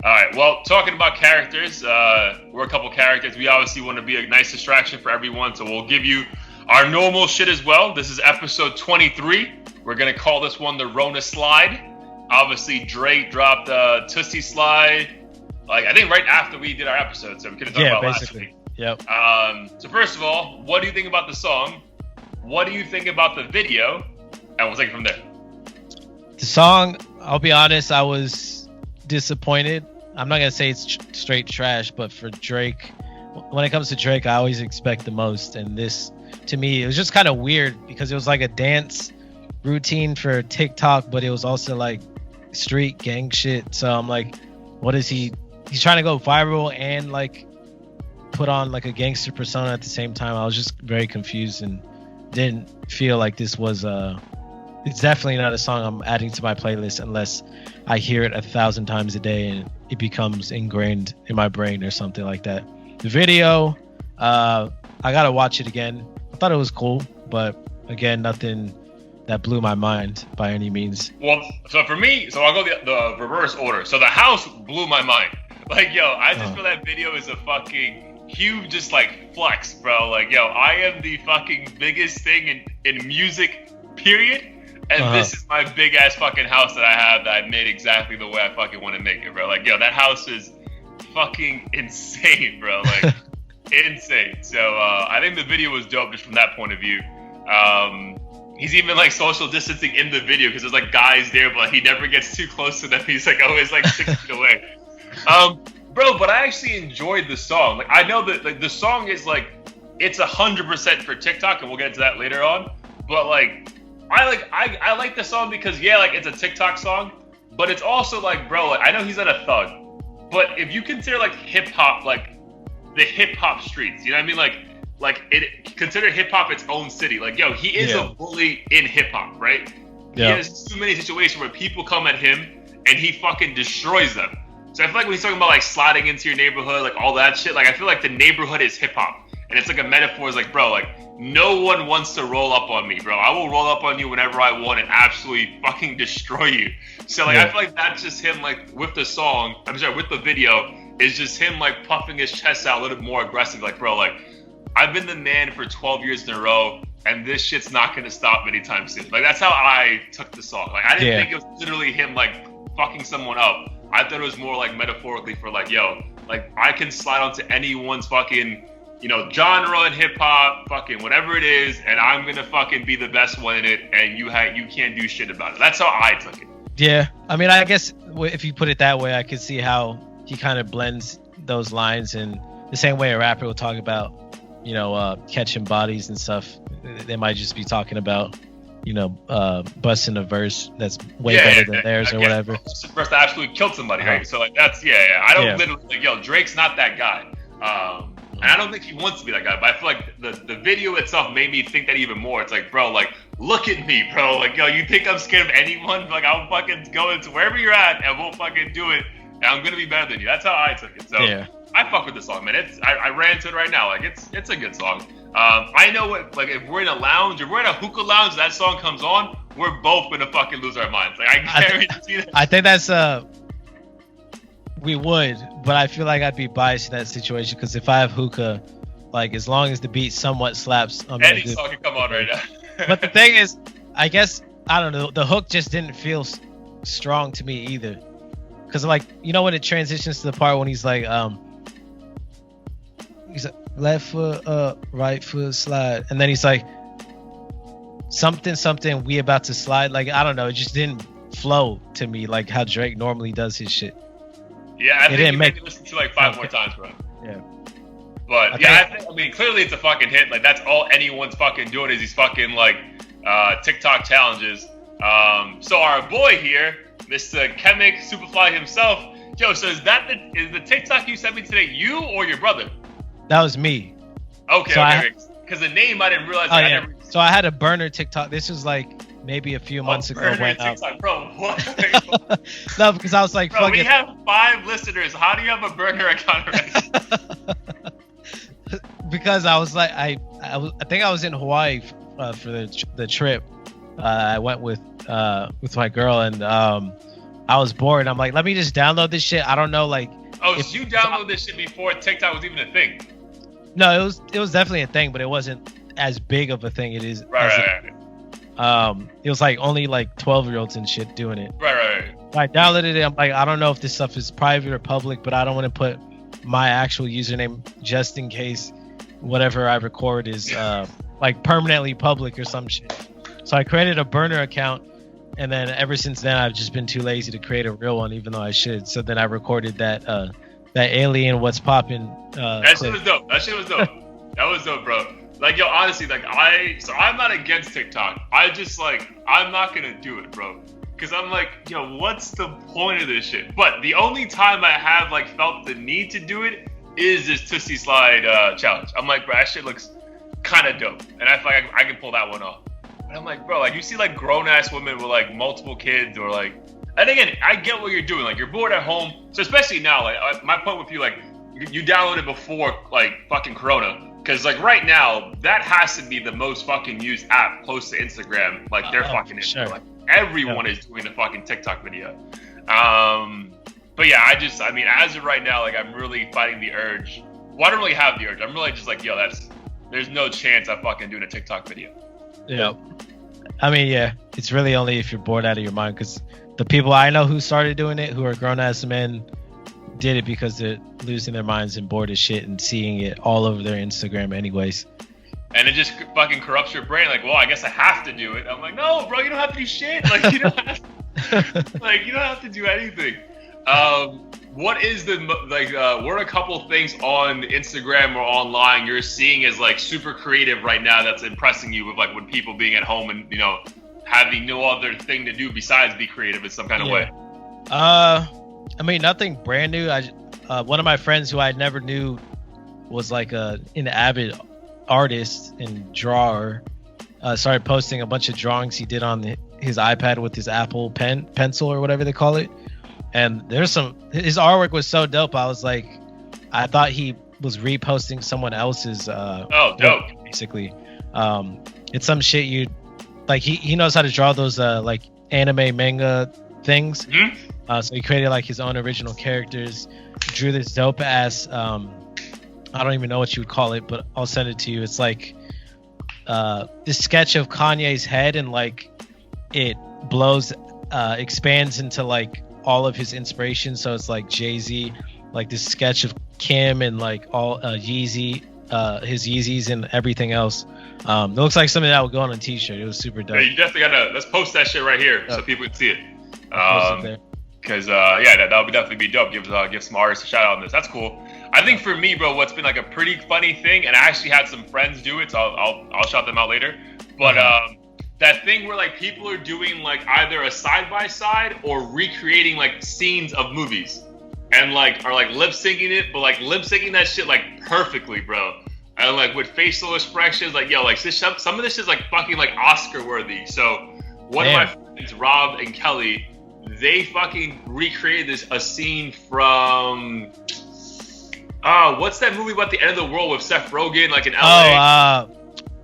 All right, well, talking about characters, we're a couple characters. We obviously want to be a nice distraction for everyone, so we'll give you our normal shit as well. This is episode 23. We're going to call this one the Rona Slide. Obviously, Drake dropped Toosie Slide, like I think right after we did our episode, so we could have talked about basically. Last week. Yep. So first of all, what do you think about the song? What do you think about the video? And we'll take it from there. The song, I'll be honest, I was disappointed. I'm not going to say it's straight trash, but for Drake, when it comes to Drake, I always expect the most. And this, to me, it was just kind of weird because it was like a dance routine for TikTok, but it was also like street gang shit. So I'm like, what is he's trying to go viral and like put on like a gangster persona at the same time. I was just very confused and didn't feel like this was it's definitely not a song I'm adding to my playlist unless I hear it 1,000 times a day and it becomes ingrained in my brain or something like that. The video, I gotta watch it again. I thought it was cool, but again, nothing that blew my mind by any means. Well, so for me, I'll go the reverse order. So the house blew my mind. Like, yo, I just feel that video is a fucking huge, just like flex, bro. Like, yo, I am the fucking biggest thing in music, period. And this is my big ass fucking house that I have that I made exactly the way I fucking want to make it, bro. Like, yo, that house is fucking insane, bro. Like, insane. So I think the video was dope just from that point of view. He's even like social distancing in the video because there's like guys there, but he never gets too close to them. He's like always like 6 feet away. Bro, but I actually enjoyed the song. Like, I know that like the song is like it's 100% for TikTok, and we'll get into that later on. But like I like the song because like it's a TikTok song, but it's also like, bro, like, I know he's not a thug, but if you consider like hip hop, like the hip hop streets, you know what I mean? Like it consider hip hop its own city. Like, yo, he is a bully in hip hop, right? Yeah. He has too many situations where people come at him and he fucking destroys them. So I feel like when he's talking about like sliding into your neighborhood, like all that shit, like I feel like the neighborhood is hip hop. and it's like a metaphor. It's like, bro, like no one wants to roll up on me, bro. I will roll up on you whenever I want and absolutely fucking destroy you. So like I feel like that's just him like with the song. I'm sorry, with the video, is just him like puffing his chest out a little bit more aggressive. Like, bro, like I've been the man for 12 years in a row, and this shit's not gonna stop anytime soon. Like that's how I took the song. Like I didn't think it was literally him like fucking someone up. I thought it was more like metaphorically for like, yo, like I can slide onto anyone's fucking, you know, genre in hip hop, fucking whatever it is, and I'm gonna fucking be the best one in it, and you can't do shit about it. That's how I took it. Yeah, I mean, I guess if you put it that way, I could see how he kind of blends those lines in the same way a rapper will talk about, you know, catching bodies and stuff. They might just be talking about, you know, busting a verse that's way better than theirs or whatever. It's the verse that absolutely killed somebody, right? So like that's I don't literally like, yo, Drake's not that guy. And I don't think he wants to be that guy, but I feel like the video itself made me think that even more. It's like, bro, like, look at me, bro. Like, yo, you think I'm scared of anyone? Like, I'll fucking go into wherever you're at and we'll fucking do it. And I'm going to be better than you. That's how I took it. So I fuck with the song, man. I ran to it right now. Like, it's a good song. I know what, like, if we're in a lounge, if we're in a hookah lounge, that song comes on, we're both going to fucking lose our minds. Like, I guarantee that. I think that's, we would, but I feel like I'd be biased in that situation because if I have hookah, like as long as the beat somewhat slaps, any song can come on right now. But the thing is, I guess I don't know. The hook just didn't feel strong to me either, because like you know when it transitions to the part when he's like left foot up, right foot slide, and then he's like something we about to slide. Like I don't know, it just didn't flow to me like how Drake normally does his shit. Yeah, I think you made me listen to like 5 more times, bro. Yeah. But I mean, clearly it's a fucking hit. Like that's all anyone's fucking doing is these fucking like TikTok challenges. So our boy here, Mr. Chemic Superfly himself, yo. So is the TikTok you sent me today you or your brother? That was me. Okay, so okay. Because the name I didn't realize. So I had a burner TikTok. This was like maybe a few months ago. Went TikTok, bro. What? No, because I was like, bro, we have 5 listeners. How do you have a burner account already? Because I was like, I think I was in Hawaii for the trip. I went with my girl, and I was bored. I'm like, let me just download this shit. I don't know, like. Oh, so you downloaded this shit before TikTok was even a thing? No, it was definitely a thing, but it wasn't as big of a thing. It is. Right. It was like only like 12-year-olds and shit doing it. Right. I downloaded it. I'm like, I don't know if this stuff is private or public, but I don't want to put my actual username just in case whatever I record is like permanently public or some shit. So I created a burner account, and then ever since then I've just been too lazy to create a real one, even though I should. So then I recorded that alien what's poppin'. That shit was dope. That was dope, bro. Like, yo, honestly, like, I'm not against TikTok. I'm not gonna do it, bro. Because I'm like, yo, what's the point of this shit? But the only time I have, like, felt the need to do it is this Toosie Slide challenge. I'm like, bro, that shit looks kind of dope. And I feel like I can pull that one off. And I'm like, bro, like, you see, like, grown-ass women with, like, multiple kids or, like... And again, I get what you're doing. Like, you're bored at home. So especially now, like, my point with you, like, you downloaded before, like, fucking Corona. Because, like, right now, that has to be the most fucking used app close to Instagram. Like, they're fucking in. Sure. Like, everyone is doing a fucking TikTok video. But yeah, I mean, as of right now, like, I'm really fighting the urge. Well, I don't really have the urge. I'm really just like, yo, there's no chance I'm fucking doing a TikTok video. Yeah. I mean, yeah, it's really only if you're bored out of your mind. Because the people I know who started doing it, who are grown-ass men, did it because they're losing their minds and bored as shit and seeing it all over their Instagram anyways. And it just fucking corrupts your brain. Like, well, I guess I have to do it. I'm like, no, bro, you don't have to do shit. Like, you don't have to do anything. What is what are a couple things on Instagram or online you're seeing as like super creative right now that's impressing you with like when people being at home and, you know, having no other thing to do besides be creative in some kind of way? I mean, nothing brand new. One of my friends who I never knew was like an avid artist and drawer. Started posting a bunch of drawings he did on his iPad with his Apple pencil or whatever they call it. And his artwork was so dope. I was like, I thought he was reposting someone else's dope. Basically. It's some shit you like. He knows how to draw those like anime manga things. So he created like his own original characters, drew this dope ass I don't even know what you would call it, but I'll send it to you. It's like this sketch of Kanye's head, and like it expands into like all of his inspiration. So it's like Jay-Z, like this sketch of Kim, and like all Yeezy, his Yeezys and everything else. It looks like something that would go on a t-shirt. It was super dope. Yeah, you definitely gotta, let's post that shit right here so people can see it. Because that would definitely be dope. Give some artists a shout out on this. That's cool. I think for me, bro, what's been like a pretty funny thing, and I actually had some friends do it, so I'll shout them out later. But that thing where like people are doing like either a side by side or recreating like scenes of movies, and like are like lip syncing it, but like lip syncing that shit like perfectly, bro. And like with facial expressions, like yo, like some of this is like fucking like Oscar worthy. So one of my friends, Rob and Kelly, they fucking recreated a scene from what's that movie about the end of the world with Seth Rogen, like in LA?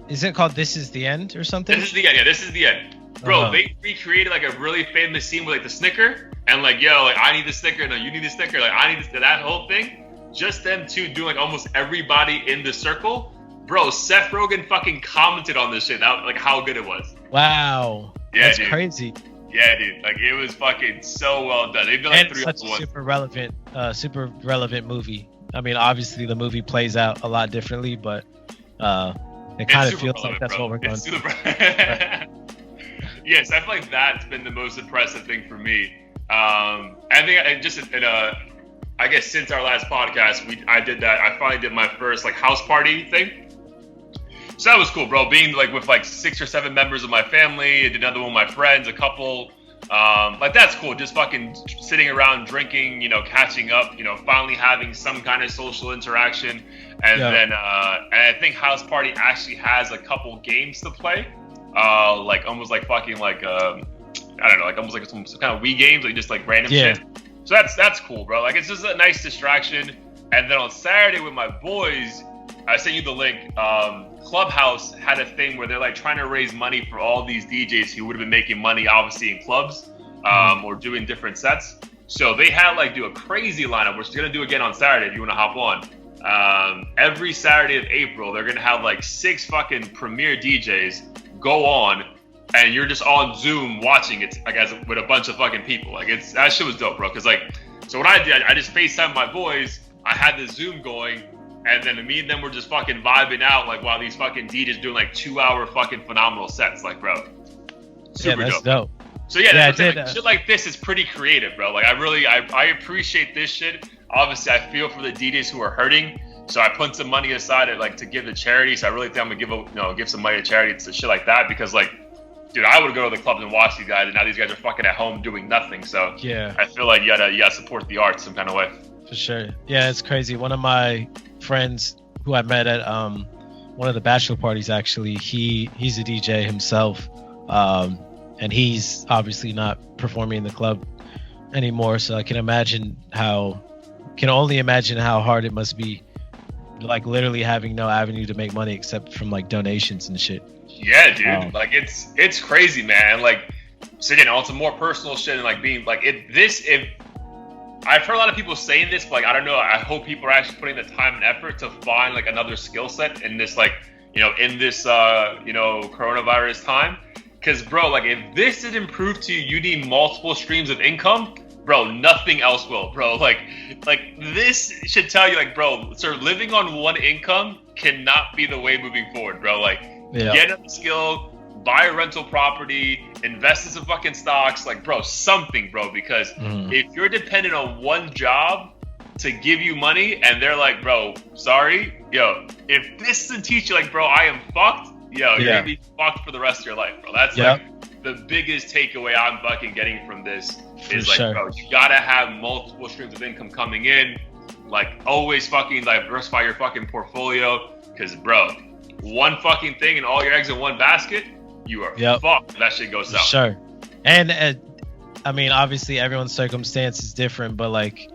Isn't it called This Is the End or something? This is the end. Yeah, This is the end. Bro, they recreated like a really famous scene with like the Snicker, and like yo, like I need the Snicker, no, you need the Snicker, like I need this, that whole thing. Just them two doing like almost everybody in the circle. Bro, Seth Rogen fucking commented on this shit. That, like how good it was. Wow. Yeah, that's dude. Crazy. Yeah, dude. Like it was fucking so well done. They've been like and such a super relevant movie. I mean, obviously the movie plays out a lot differently, but it kind of feels like that's what we're going through. Yes, I feel like that's been the most impressive thing for me. I think just I guess since our last podcast, I did that. I finally did my first like house party thing. So that was cool, bro. Being like with like 6 or 7 members of my family, I did another one with my friends, a couple. Like that's cool. Just fucking sitting around drinking, you know, catching up, you know, finally having some kind of social interaction. And then and I think house party actually has a couple games to play. Like almost like fucking like I don't know, like almost like some kind of Wii games, like just like random shit. So that's cool, bro. Like it's just a nice distraction. And then on Saturday with my boys, I sent you the link. Clubhouse had a thing where they're like trying to raise money for all these DJs who would have been making money, obviously in clubs, or doing different sets. So they had like do a crazy lineup, which they're gonna do again on Saturday if you want to hop on. Every Saturday of April, they're gonna have like 6 fucking premier DJs go on, and you're just on Zoom watching it, I guess, with a bunch of fucking people. Like that shit was dope, bro. Cause like, so what I did, I just FaceTimed my boys. I had the Zoom going. And then me and them were just fucking vibing out, like while these fucking DJs doing like 2-hour fucking phenomenal sets, like bro. Super that's dope. So shit like this is pretty creative, bro. Like I appreciate this shit. Obviously, I feel for the DJs who are hurting, so I put some money aside to give to charity. So I really think I'm gonna give some money to charity to shit like that, because like, dude, I would go to the clubs and watch these guys, and now these guys are fucking at home doing nothing. So I feel like you gotta support the arts some kind of way. For sure. Yeah, it's crazy. One of my friends who I met at one of the bachelor parties, actually, he's a DJ himself, and he's obviously not performing in the club anymore. So I can only imagine how hard it must be, like literally having no avenue to make money except from like donations and shit. Yeah, dude. Like it's crazy, man. Like, so again, on some more personal shit, and like being like I've heard a lot of people saying this, but like I don't know. I hope people are actually putting the time and effort to find like another skill set in this, like, you know, in this coronavirus time. Because bro, like if this didn't prove to you need multiple streams of income, bro, nothing else will, bro. Like this should tell you, like, bro, sir, living on one income cannot be the way moving forward, bro. Like, get a skill, buy a rental property, invest in some fucking stocks, like, bro, something, bro, because if you're dependent on one job to give you money, and they're like, bro, sorry, yo, if this doesn't teach you, like, bro, I am fucked, yo, you're gonna be fucked for the rest of your life, bro. That's like the biggest takeaway I'm fucking getting from this is like, bro, you gotta have multiple streams of income coming in, like, always fucking diversify your fucking portfolio, because, bro, one fucking thing and all your eggs in one basket, you are fucked. That shit goes south. Sure. And I mean, obviously everyone's circumstance is different, but like,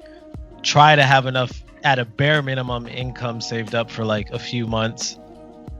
try to have enough at a bare minimum income saved up for like a few months.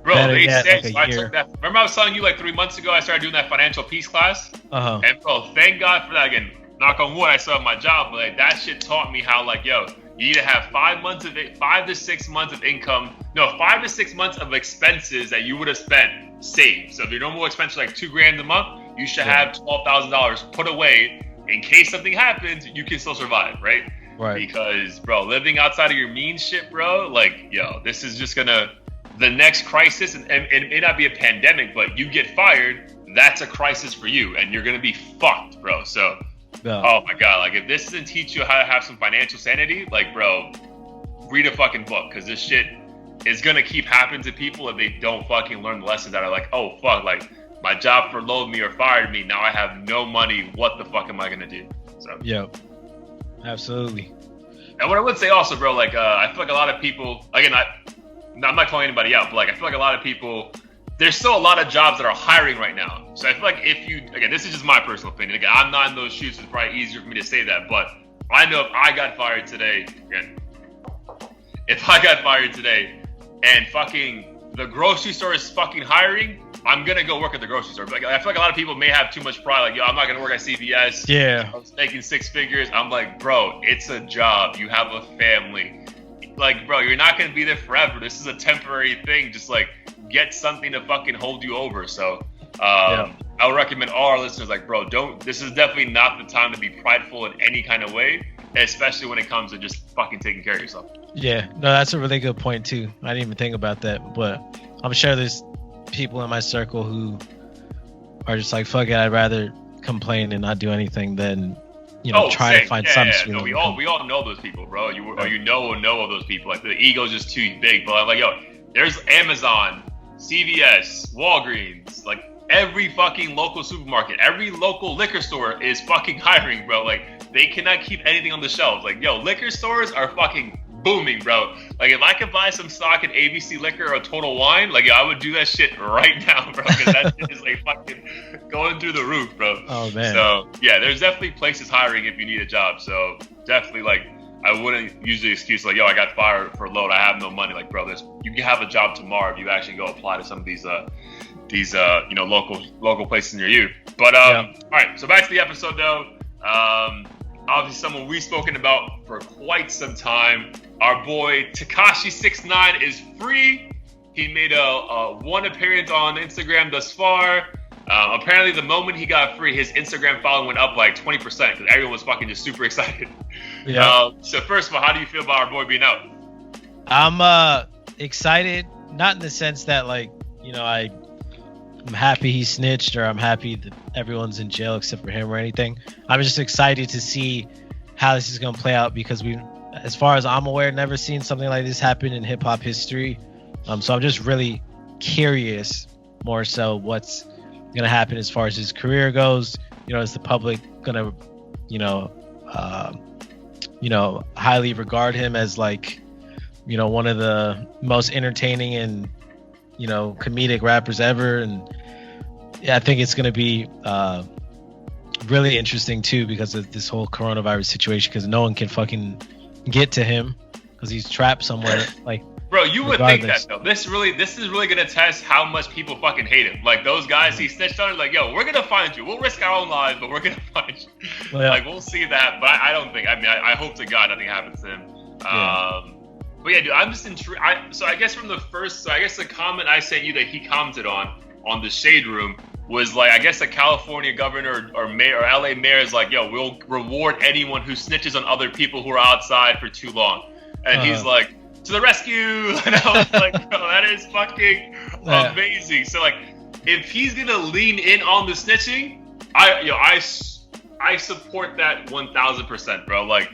Bro, Better they yet, said, like so I took that. Remember I was telling you like 3 months ago I started doing that financial peace class? And bro, thank God for that. Again, knock on wood, I still have my job, but like that shit taught me how like, yo, you need to have 5 to 6 months of income. No, 5 to 6 months of expenses that you would have spent saved. So if your normal expense is like $2,000 a month, you should have $12,000 put away in case something happens. You can still survive, right? Right. Because bro, living outside of your means shit, bro, like yo, this is just gonna. The next crisis, and it may not be a pandemic, but you get fired, that's a crisis for you, and you're gonna be fucked, bro. So, oh my god, like if this doesn't teach you how to have some financial sanity, like bro, read a fucking book, because this shit is gonna keep happening to people if they don't fucking learn the lessons that are like, oh fuck, like my job furloughed me or fired me, now I have no money, what the fuck am I gonna do? So, yeah, absolutely. And what I would say also, bro, like I feel like a lot of people, again, I'm not calling anybody out, but like I feel like a lot of people, there's still a lot of jobs that are hiring right now. So I feel like if you, again, this is just my personal opinion. Again, I'm not in those shoes, so it's probably easier for me to say that. But I know if I got fired today, again, if I got fired today and fucking the grocery store is fucking hiring, I'm going to go work at the grocery store. Like, I feel like a lot of people may have too much pride. Like, yo, I'm not going to work at CVS. Yeah. I was making 6 figures. I'm like, bro, it's a job. You have a family. Like, bro, you're not going to be there forever. This is a temporary thing. Just, like, get something to fucking hold you over. So, I would recommend all our listeners, like, bro, this is definitely not the time to be prideful in any kind of way, especially when it comes to just fucking taking care of yourself. Yeah, no, that's a really good point, too. I didn't even think about that. But I'm sure there's people in my circle who are just like, fuck it, I'd rather complain and not do anything than... try to find some. No, we all know those people, bro. You know of those people. Like the ego's just too big. But I'm like, yo, there's Amazon, CVS, Walgreens, like every fucking local supermarket, every local liquor store is fucking hiring, bro. Like they cannot keep anything on the shelves. Like, yo, liquor stores are fucking booming, bro. Like if I could buy some stock in ABC Liquor or Total Wine, like yo, I would do that shit right now, bro. Because that shit is like fucking going through the roof, bro. Oh man. So yeah, there's definitely places hiring if you need a job. So definitely, like, I wouldn't use the excuse like, yo, I got fired for load, I have no money. Like, bro, you can have a job tomorrow if you actually go apply to some of these local places near you. But all right, so back to the episode though. Obviously someone we've spoken about for quite some time. Our boy Tekashi69 is free. He made a one appearance on Instagram thus far. Apparently the moment he got free, his Instagram following went up like 20% because everyone was fucking just super excited. Yeah. So first of all, how do you feel about our boy being out? I'm excited, not in the sense that like, I'm happy he snitched or I'm happy that everyone's in jail except for him or anything. I'm just excited to see how this is going to play out because as far as I'm aware, never seen something like this happen in hip hop history. So I'm just really curious more so what's going to happen as far as his career goes. Is the public going to, highly regard him as like, one of the most entertaining and, comedic rappers ever. And yeah, I think it's going to be really interesting too because of this whole coronavirus situation because no one can fucking get to him because he's trapped somewhere. Like, bro, you would think that though. This is really going to test how much people fucking hate him. Like those guys he snitched on, like, yo, we're going to find you. We'll risk our own lives, but we're going to find you. Well, yeah. Like, we'll see that. But I don't think, I hope to God nothing happens to him. But yeah, dude, I'm just intrigued. So I guess the comment I sent you that he commented on the Shade Room was like, I guess the California governor or mayor or LA mayor is like, yo, we'll reward anyone who snitches on other people who are outside for too long. And he's like, to the rescue. And I was like, bro, that is fucking amazing. So like, if he's gonna lean in on the snitching, I support that 1000%, bro. Like,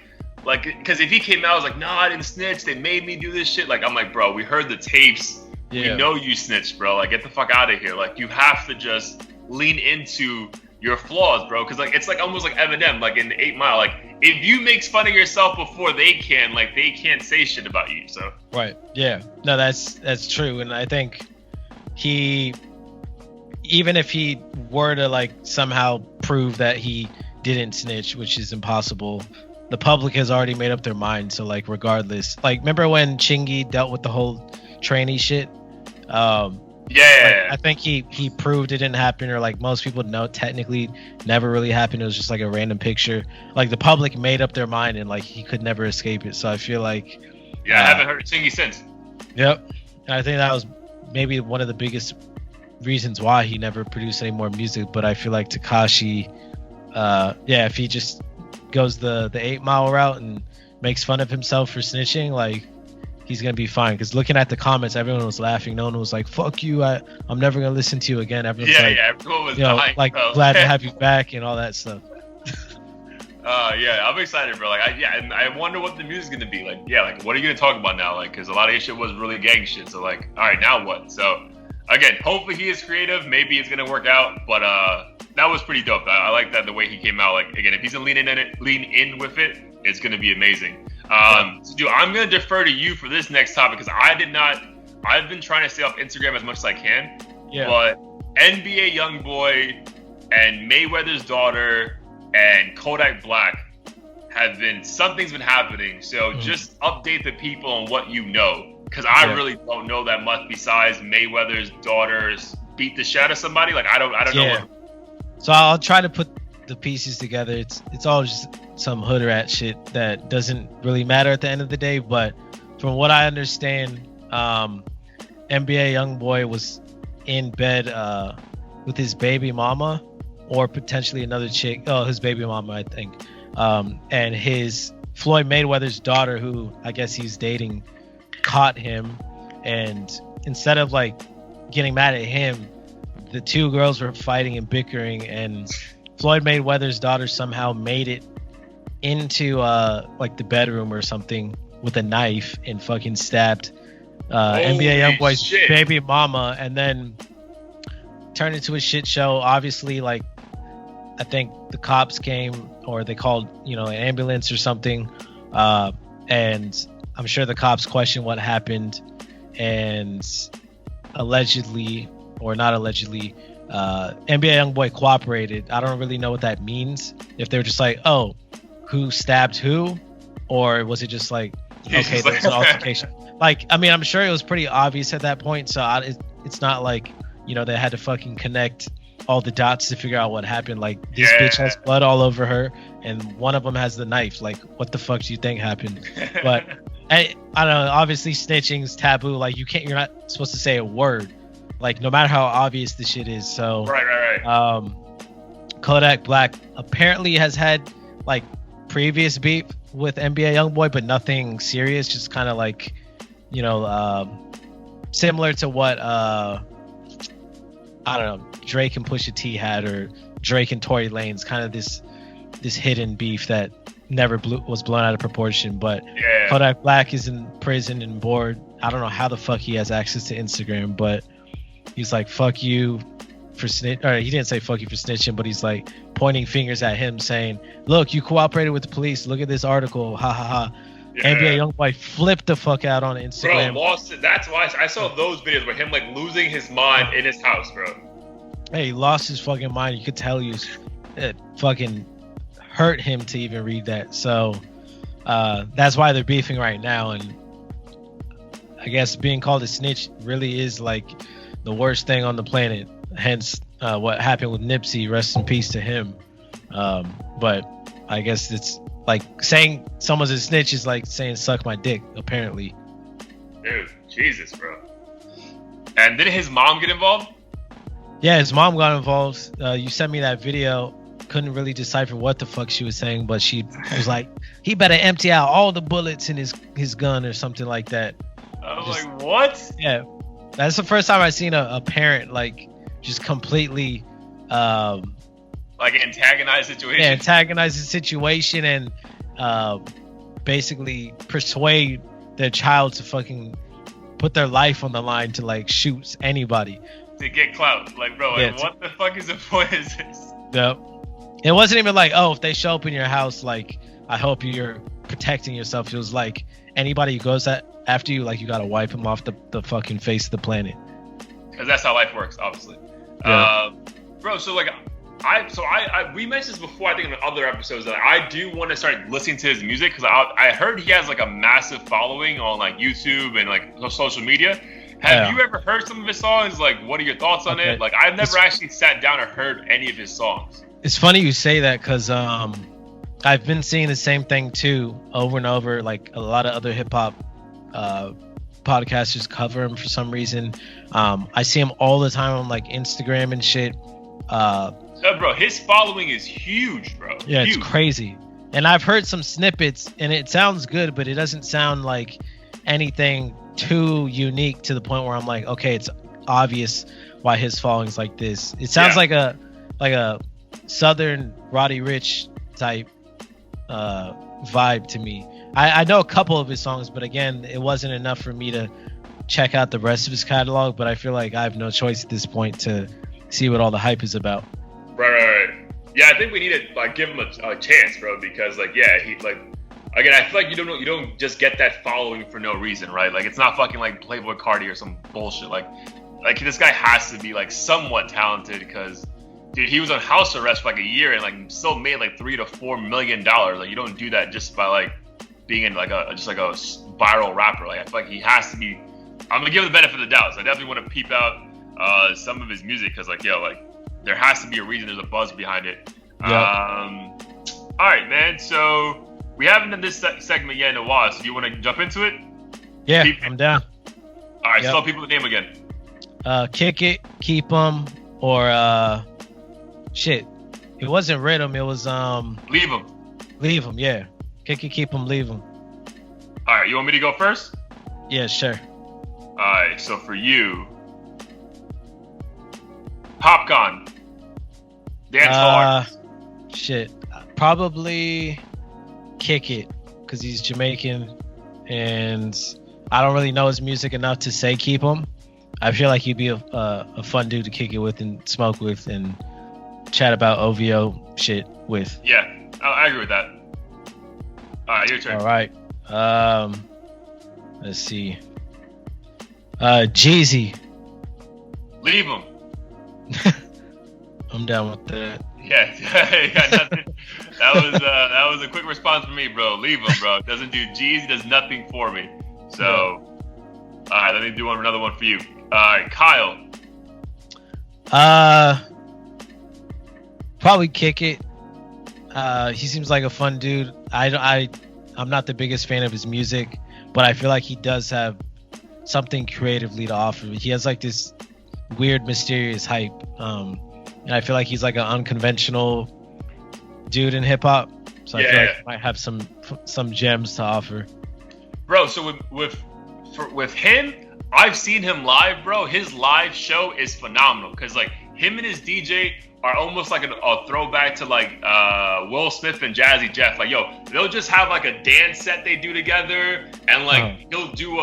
because if he came out, I was like, nah, I didn't snitch. They made me do this shit. Like, I'm like, bro, we heard the tapes. Yeah. We know you snitched, bro. Like, get the fuck out of here. Like, you have to just lean into your flaws, bro. Because, like, it's like almost like Eminem, like in 8 Mile. Like, if you make fun of yourself before they can, like, they can't say shit about you. So. Right. Yeah. No, that's true. And I think even if he were to, like, somehow prove that he didn't snitch, which is impossible, the public has already made up their mind. So like, regardless, like, remember when Chingy dealt with the whole tranny shit? Yeah. I think he proved it didn't happen, or like most people know technically never really happened. It was just like a random picture. Like the public made up their mind, and like he could never escape it. So I feel like I haven't heard Chingy since. Yep, and I think that was maybe one of the biggest reasons why he never produced any more music. But I feel like Tekashi, if he just goes the 8 Mile route and makes fun of himself for snitching, like, he's gonna be fine. Because looking at the comments, everyone was laughing. No one was like, "Fuck you! I'm never gonna listen to you again." Everyone's everyone was dying, like, bro. glad to have you back and all that stuff. I'm excited, bro. Like, and I wonder what the music's gonna be like. Yeah, like, what are you gonna talk about now? Like, because a lot of your shit was really gang shit. So like, all right, now what? So again, hopefully he is creative. Maybe it's gonna work out. But that was pretty dope. I like that the way he came out. Like, again, if he's gonna lean in with it, it's gonna be amazing. So dude, I'm gonna defer to you for this next topic because I've been trying to stay off Instagram as much as I can. Yeah. But NBA YoungBoy and Mayweather's daughter and Kodak Black something's been happening. So just update the people on what you know, because I really don't know that much besides Mayweather's daughters beat the shit out of somebody. Like, I don't know. So I'll try to put the pieces together. It's all just some hood rat shit that doesn't really matter at the end of the day. But from what I understand, NBA YoungBoy was in bed with his baby mama, or potentially another chick. Oh, his baby mama, I think. And his Floyd Mayweather's daughter, who I guess he's dating, caught him. And instead of like getting mad at him, the two girls were fighting and bickering, and Floyd Mayweather's daughter somehow made it into like the bedroom or something with a knife and fucking stabbed NBA YoungBoy's baby mama, and then turned into a shit show. Obviously, like, I think the cops came, or they called, an ambulance or something, and I'm sure the cops questioned what happened, and allegedly, or not allegedly, NBA YoungBoy cooperated. I don't really know what that means. If they were just like, oh, who stabbed who? Or was it just like, okay, there's an altercation? Like, I mean, I'm sure it was pretty obvious at that point. So it's not like, they had to fucking connect all the dots to figure out what happened. Like, this bitch has blood all over her, and one of them has the knife. Like, what the fuck do you think happened? But I don't know. Obviously, snitching's taboo. Like, you're not supposed to say a word. Like, no matter how obvious the shit is. So right. Kodak Black apparently has had like previous beef with NBA YoungBoy, but nothing serious. Just kind of like, similar to what I don't know, Drake and Pusha T had, or Drake and Tory Lanez. Kind of this hidden beef that never was blown out of proportion. But Kodak Black is in prison and bored. I don't know how the fuck he has access to Instagram, but he's like, fuck you for snitch. Or he didn't say fuck you for snitching, but he's like pointing fingers at him saying, look, you cooperated with the police. Look at this article. Ha ha ha. Yeah. NBA YoungBoy flipped the fuck out on Instagram. Bro, lost it. That's why I saw those videos where him like losing his mind in his house, bro. Hey, he lost his fucking mind. You could tell it fucking hurt him to even read that. So that's why they're beefing right now. And I guess being called a snitch really is like the worst thing on the planet. Hence what happened with Nipsey. Rest in peace to him. But I guess it's like saying someone's a snitch is like saying suck my dick, apparently. Dude, Jesus, bro. And did his mom get involved? Yeah, his mom got involved. You sent me that video. Couldn't really decipher what the fuck she was saying, but she was like, he better empty out all the bullets in his gun or something like that. I was like, what? Yeah. That's the first time I've seen a parent like just completely like antagonize situation. Yeah, antagonize the situation and basically persuade their child to fucking put their life on the line to like shoot anybody. To get clout. Like, bro, like, what the fuck is the point of this? Yep. It wasn't even like, oh, if they show up in your house, like, I hope you're protecting yourself. It was like, anybody who goes after you, like, you gotta wipe them off the fucking face of the planet. Because that's how life works, obviously. Yeah. Bro, so, like, we mentioned this before, I think in other episodes, that I do want to start listening to his music because I heard he has like a massive following on like YouTube and like social media. Have you ever heard some of his songs? Like, what are your thoughts on it? Like, I've never actually sat down or heard any of his songs. It's funny you say that because I've been seeing the same thing too over and over. Like a lot of other hip hop podcasters cover him for some reason. I see him all the time on like Instagram and shit. Bro, his following is huge, bro. Yeah, huge. It's crazy. And I've heard some snippets, and it sounds good, but it doesn't sound like anything too unique to the point where I'm like, okay, it's obvious why his following's like this. It sounds like a Southern Roddy Ricch type vibe to me. I know a couple of his songs, but again, it wasn't enough for me to check out the rest of his catalog. But I feel like I have no choice at this point to see what all the hype is about. Right. Yeah, I think we need to like give him a chance, bro. Because like, yeah, he like again, I feel like you don't just get that following for no reason, right? Like, it's not fucking like Playboy Cardi or some bullshit. Like this guy has to be like somewhat talented because, dude, he was on house arrest for like a year and like still made like $3 to $4 million. Like, you don't do that just by like being in like a viral rapper. Like, I feel like he has to be. I'm gonna give him the benefit of the doubt. So I definitely want to peep out some of his music because like, yo, like there has to be a reason. There's a buzz behind it. Yep. All right, man. So we haven't done this segment yet in a while. So do you want to jump into it? Yeah, I'm down. All right, tell people the name again. Kick It, Keep 'Em, or shit. It wasn't Rhythm. It was Leave 'Em. Leave 'Em. Yeah. Kick It, Keep 'Em, Leave 'Em. All right, you want me to go first? Yeah, sure. All right, so for you, Popcorn. Dance hard. Shit. Probably Kick It, because he's Jamaican, and I don't really know his music enough to say keep him. I feel like he'd be a fun dude to kick it with and smoke with and chat about OVO shit with. Yeah, I agree with that. All right, your turn. All right. Let's see. Jeezy. Leave him. I'm down with that. Yeah, nothing. That was a quick response from me, bro. Leave him, bro. Doesn't do Jeezy, does nothing for me. So, all right, let me do another one for you. All right, Kyle. Probably Kick It. He seems like a fun dude. I'm not the biggest fan of his music, but I feel like he does have something creatively to offer. He has like this weird, mysterious hype. And I feel like he's like an unconventional dude in hip hop. So I feel like he might have some gems to offer. Bro, so with him, I've seen him live, bro. His live show is phenomenal because like him and his DJ are almost like a throwback to like Will Smith and Jazzy Jeff. Like, yo, they'll just have like a dance set they do together, and like he'll do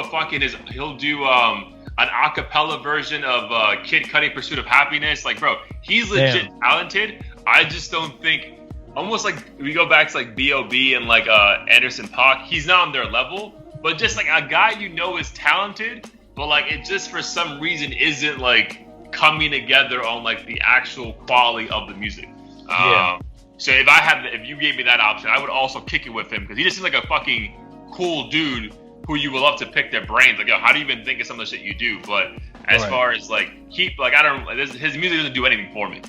an acapella version of Kid Cudi Pursuit of Happiness. Like, bro, he's legit talented. I just don't think, almost like we go back to like B.O.B. and like Anderson .Paak, he's not on their level, but just like a guy you know is talented, but like it just for some reason isn't like coming together on like the actual quality of the music. So if you gave me that option, I would also kick it with him because he just seems like a fucking cool dude who you would love to pick their brains. Like, yo, how do you even think of some of the shit you do? But as far as like his music doesn't do anything for me.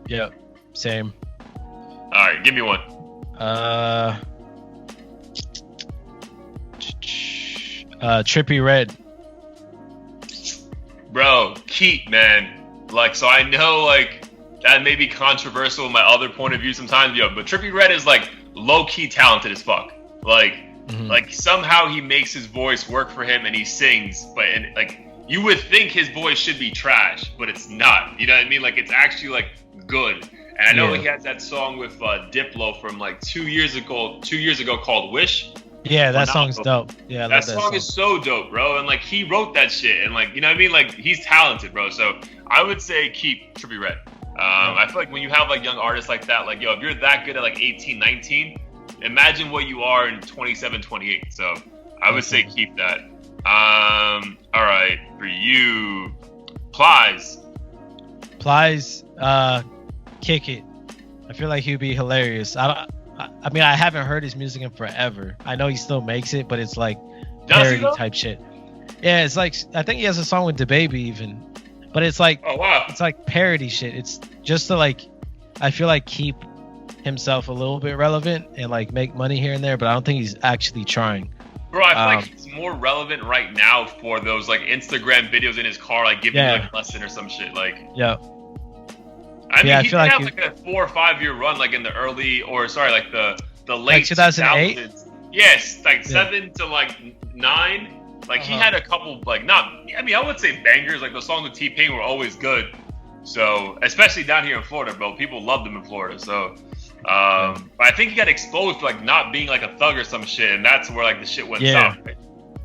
Yeah, same. All right, give me one. Trippie Redd. Bro, keep, man. Like, so I know like that may be controversial in my other point of view sometimes, yo, but Trippie Redd is like low key talented as fuck. Like. Like somehow he makes his voice work for him and he sings, but like you would think his voice should be trash, but it's not. You know what I mean? Like it's actually like good. And I know he has that song with Diplo from like 2 years ago called Wish. Yeah, that song's dope. Yeah, I that song is so dope, bro. And like he wrote that shit, and like you know what I mean? Like he's talented, bro. So I would say keep Trippie Redd. I feel like when you have like young artists like that, like yo, if you're that good at like 18, 19. Imagine what you are in 27, 28. So I would say keep that. All right, for you, Plies. Plies, Kick It. I feel like he'd be hilarious. I mean, I haven't heard his music in forever. I know he still makes it, but it's like parody type shit. Yeah, it's like I think he has a song with DaBaby even, but it's like it's like parody shit. It's just to like, I feel like keep himself a little bit relevant and like make money here and there, but I don't think he's actually trying. Bro, I feel like he's more relevant right now for those like Instagram videos in his car, like giving you like a lesson or some shit. Like, I mean, he had like a 4 or 5 year run, like in the early, like the late like 2008. Yes, like 7 to like 9. Like he had a couple, like I would say bangers. Like the songs with T-Pain were always good. So especially down here in Florida, bro, people loved him in Florida. So, but I think he got exposed for like not being like a thug or some shit, and that's where like the shit went south. Right?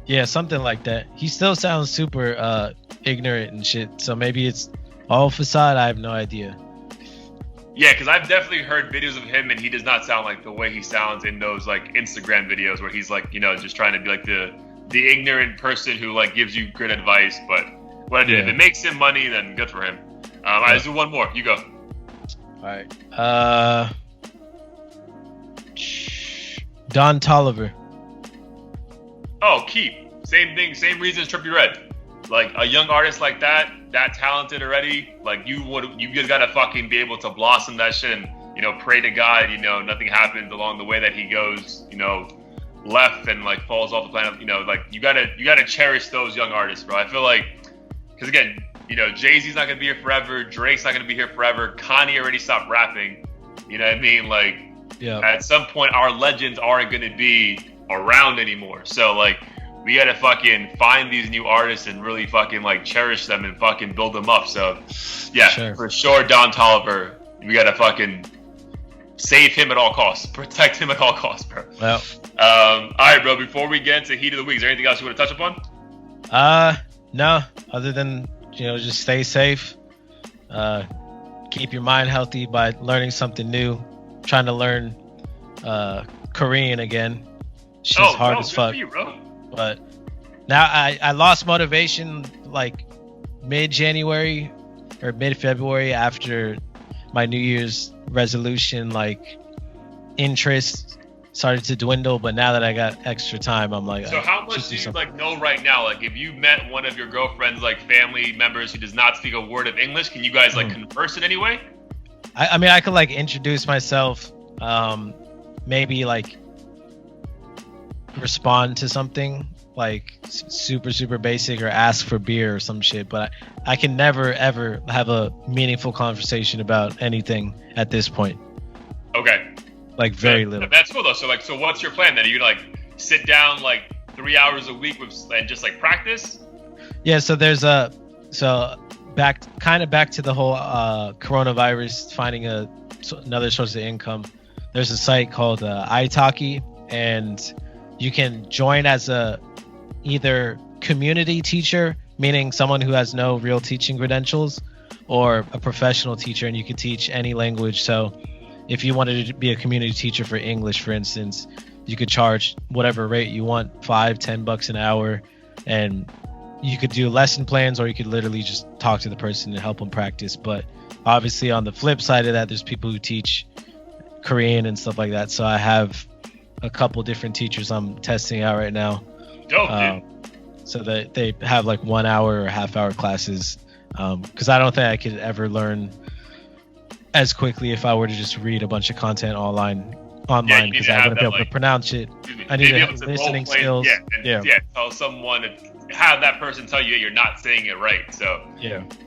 Yeah, something like that. He still sounds super ignorant and shit. So maybe it's all facade. I have no idea. Yeah, because I've definitely heard videos of him, and he does not sound like the way he sounds in those like Instagram videos where he's like, just trying to be like the ignorant person who like gives you good advice. But if it makes him money, then good for him. All right, let's do one more. You go. All right. Don Toliver. Oh, keep. Same thing. Same reason as Trippie Redd. Like a young artist like that talented already, like you just gotta fucking be able to blossom that shit and, pray to God, nothing happens along the way that he goes, left and like falls off the planet, like you gotta cherish those young artists, bro. I feel like, because again, Jay-Z's not gonna be here forever, Drake's not gonna be here forever, Kanye already stopped rapping, you know what I mean? Like, at some point our legends aren't gonna be around anymore. So like, we gotta fucking find these new artists and really fucking like cherish them and fucking build them up. So for sure, Don Toliver, we gotta fucking save him at all costs, protect him at all costs, bro. Well, all right, bro. Before we get into heat of the week, is there anything else you want to touch upon? No. Other than just stay safe. Keep your mind healthy by learning something new. Trying to learn Korean again. It's just hard as fuck. You, bro. But now I lost motivation like mid-January or mid-February after my New Year's resolution, like interest started to dwindle. But now that I got extra time, I'm like, so how much do you like know right now? Like if you met one of your girlfriend's like family members who does not speak a word of English, can you guys like converse in any way? I mean, I could like introduce myself, maybe like respond to something like super basic or ask for beer or some shit, but I can never ever have a meaningful conversation about anything at this point. Okay. Like very little. That's cool though. So what's your plan then? Are you gonna like sit down like 3 hours a week and just like practice? Yeah, so there's back to the whole coronavirus, finding another source of income. There's a site called italki, and you can join as a either community teacher, meaning someone who has no real teaching credentials, or a professional teacher, and you can teach any language. So if you wanted to be a community teacher for English, for instance, you could charge whatever rate you want, $5-10 an hour, and you could do lesson plans, or you could literally just talk to the person and help them practice. But obviously on the flip side of that, there's people who teach Korean and stuff like that. So I have a couple different teachers I'm testing out right now. Dope, dude. So that they have like 1 hour or half-hour classes, because I don't think I could ever learn as quickly if I were to just read a bunch of content online, because I wouldn't be able to pronounce it. I need listening skills. Tell someone to have that person tell you you're not saying it right. So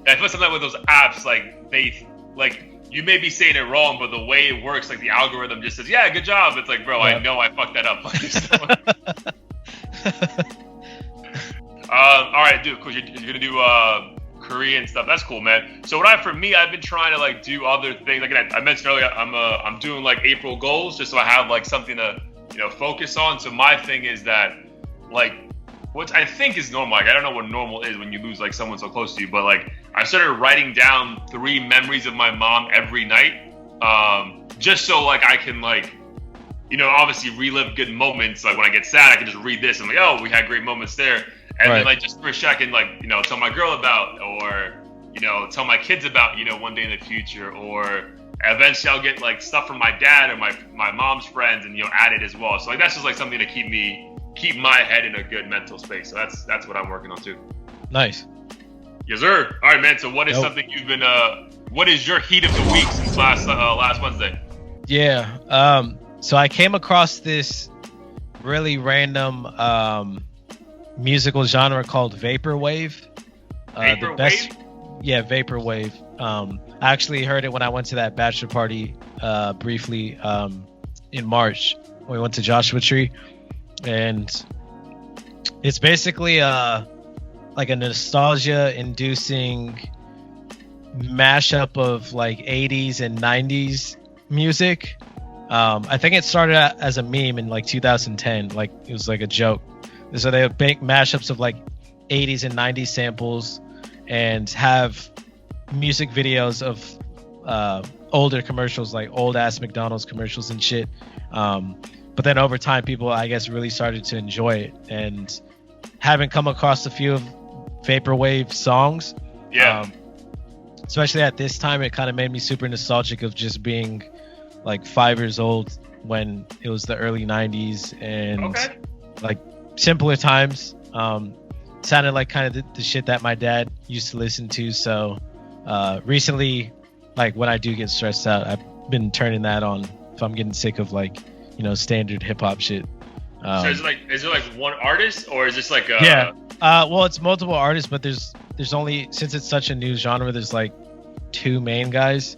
I feel something with those apps, like they like. You may be saying it wrong, but the way it works, like the algorithm just says, "Yeah, good job." It's like, bro, I know I fucked that up. All right, dude. Cool. You're gonna do Korean stuff. That's cool, man. So I've been trying to like do other things. Like I mentioned earlier, I'm doing like April goals just so I have like something to focus on. So my thing is that like what I think is normal. Like I don't know what normal is when you lose like someone so close to you, but like I started writing down 3 memories of my mom every night, just so like I can like, obviously relive good moments. Like when I get sad, I can just read this and like, oh, we had great moments there, and then like just for a second, like tell my girl about, or tell my kids about, one day in the future, or eventually I'll get like stuff from my dad or my mom's friends, and add it as well. So like that's just like something to keep my head in a good mental space. So that's what I'm working on too. Nice. Yes, sir. All right, man. So what is something you've been? What is your heat of the week since last Wednesday? Yeah. So I came across this really random musical genre called vaporwave. Vaporwave? Yeah, vaporwave. I actually heard it when I went to that bachelor party briefly in March when we went to Joshua Tree, and it's basically like a nostalgia-inducing mashup of like 80s and 90s music. I think it started out as a meme in like 2010, like it was like a joke. So they would make mashups of like 80s and 90s samples and have music videos of older commercials, like old ass McDonald's commercials and shit. But then over time, people, I guess, really started to enjoy it. And having come across a few of vaporwave songs, especially at this time, it kind of made me super nostalgic of just being like 5 years old when it was the early 90s and like simpler times. Sounded like kind of the shit that my dad used to listen to. So recently, like when I do get stressed out, I've been turning that on if I'm getting sick of like, standard hip hop shit. So is there like one artist, or is this like a... Yeah. Well, it's multiple artists, but there's only, since it's such a new genre, there's like 2 main guys.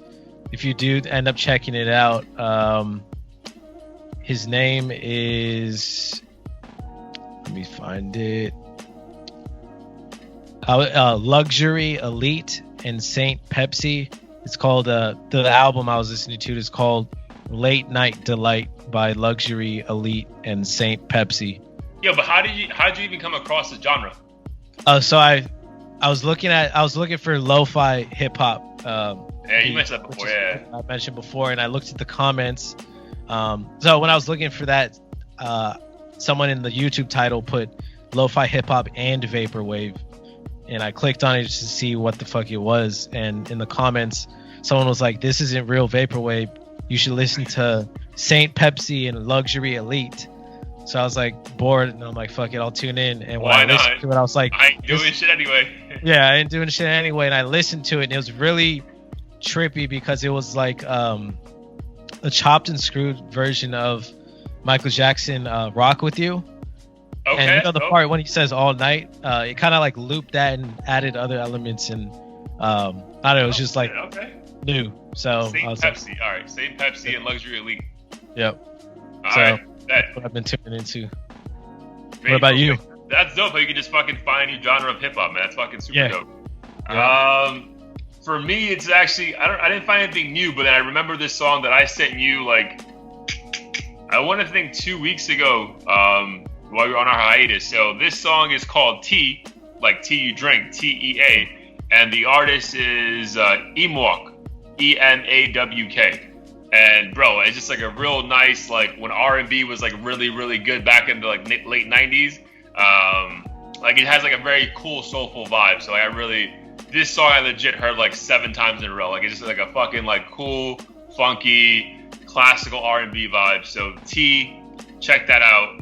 If you do end up checking it out, his name is, let me find it. Luxury Elite and Saint Pepsi. It's called the album I was listening to is called Late Night Delight by Luxury Elite and Saint Pepsi. Yeah, but how did you even come across the genre? So I was looking for lo-fi hip hop. Yeah, you mentioned that before. Yeah, I mentioned before, and I looked at the comments. So when I was looking for that, someone in the YouTube title put lo-fi hip hop and vaporwave, and I clicked on it just to see what the fuck it was. And in the comments, someone was like, "This isn't real vaporwave. You should listen to Saint Pepsi and Luxury Elite." So I was like bored, and I'm like, "Fuck it, I'll tune in." And when I listened to it, I was like, "I ain't doing shit anyway." Yeah, I ain't doing shit anyway. And I listened to it, and it was really trippy because it was like a chopped and screwed version of Michael Jackson "Rock With You." Okay. And the part when he says "all night," it kind of like looped that and added other elements, and I don't know, it was just like new. So Saint I was Pepsi, all right, Saint Pepsi and Luxury Elite. Yep. All right, that's what I've been tuning into. What about you? That's dope. But you can just fucking find a new genre of hip hop, man. That's fucking super dope. Yeah. For me, it's actually I didn't find anything new, but then I remember this song that I sent you like I want to think 2 weeks ago while we were on our hiatus. So this song is called Tea, like tea you drink, T-E-A, and the artist is Emawk, E-M-A-W-K. And bro, it's just like a real nice, like when R&B was like really, really good back in the like late 90s. Like it has like a very cool soulful vibe. So this song I legit heard like 7 times in a row. Like it's just like a fucking like cool, funky, classical R&B vibe. So T, check that out.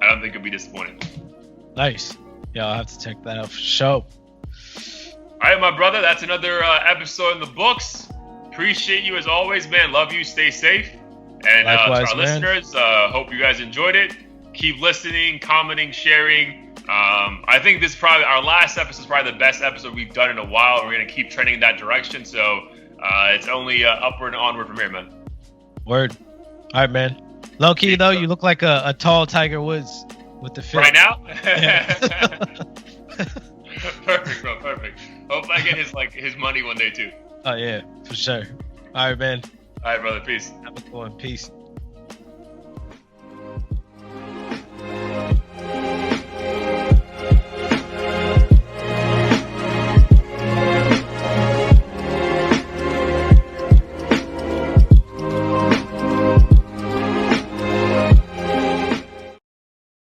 I don't think you'll be disappointed. Nice. Yeah, I'll have to check that out for sure. All right, my brother, that's another episode in the books. Appreciate you as always, man. Love you. Stay safe. And likewise, to our listeners, hope you guys enjoyed it. Keep listening, commenting, sharing. I think this is probably our last episode. Is probably the best episode we've done in a while. We're gonna keep trending in that direction. So it's only upward and onward from here, man. Word. All right, man. Low key though, you look like a tall Tiger Woods with the fit. Right now? Yeah. Perfect, bro. Perfect. Hope I get his money one day too. Oh yeah, for sure. All right, man. All right, brother. Peace. Have a good one. Peace.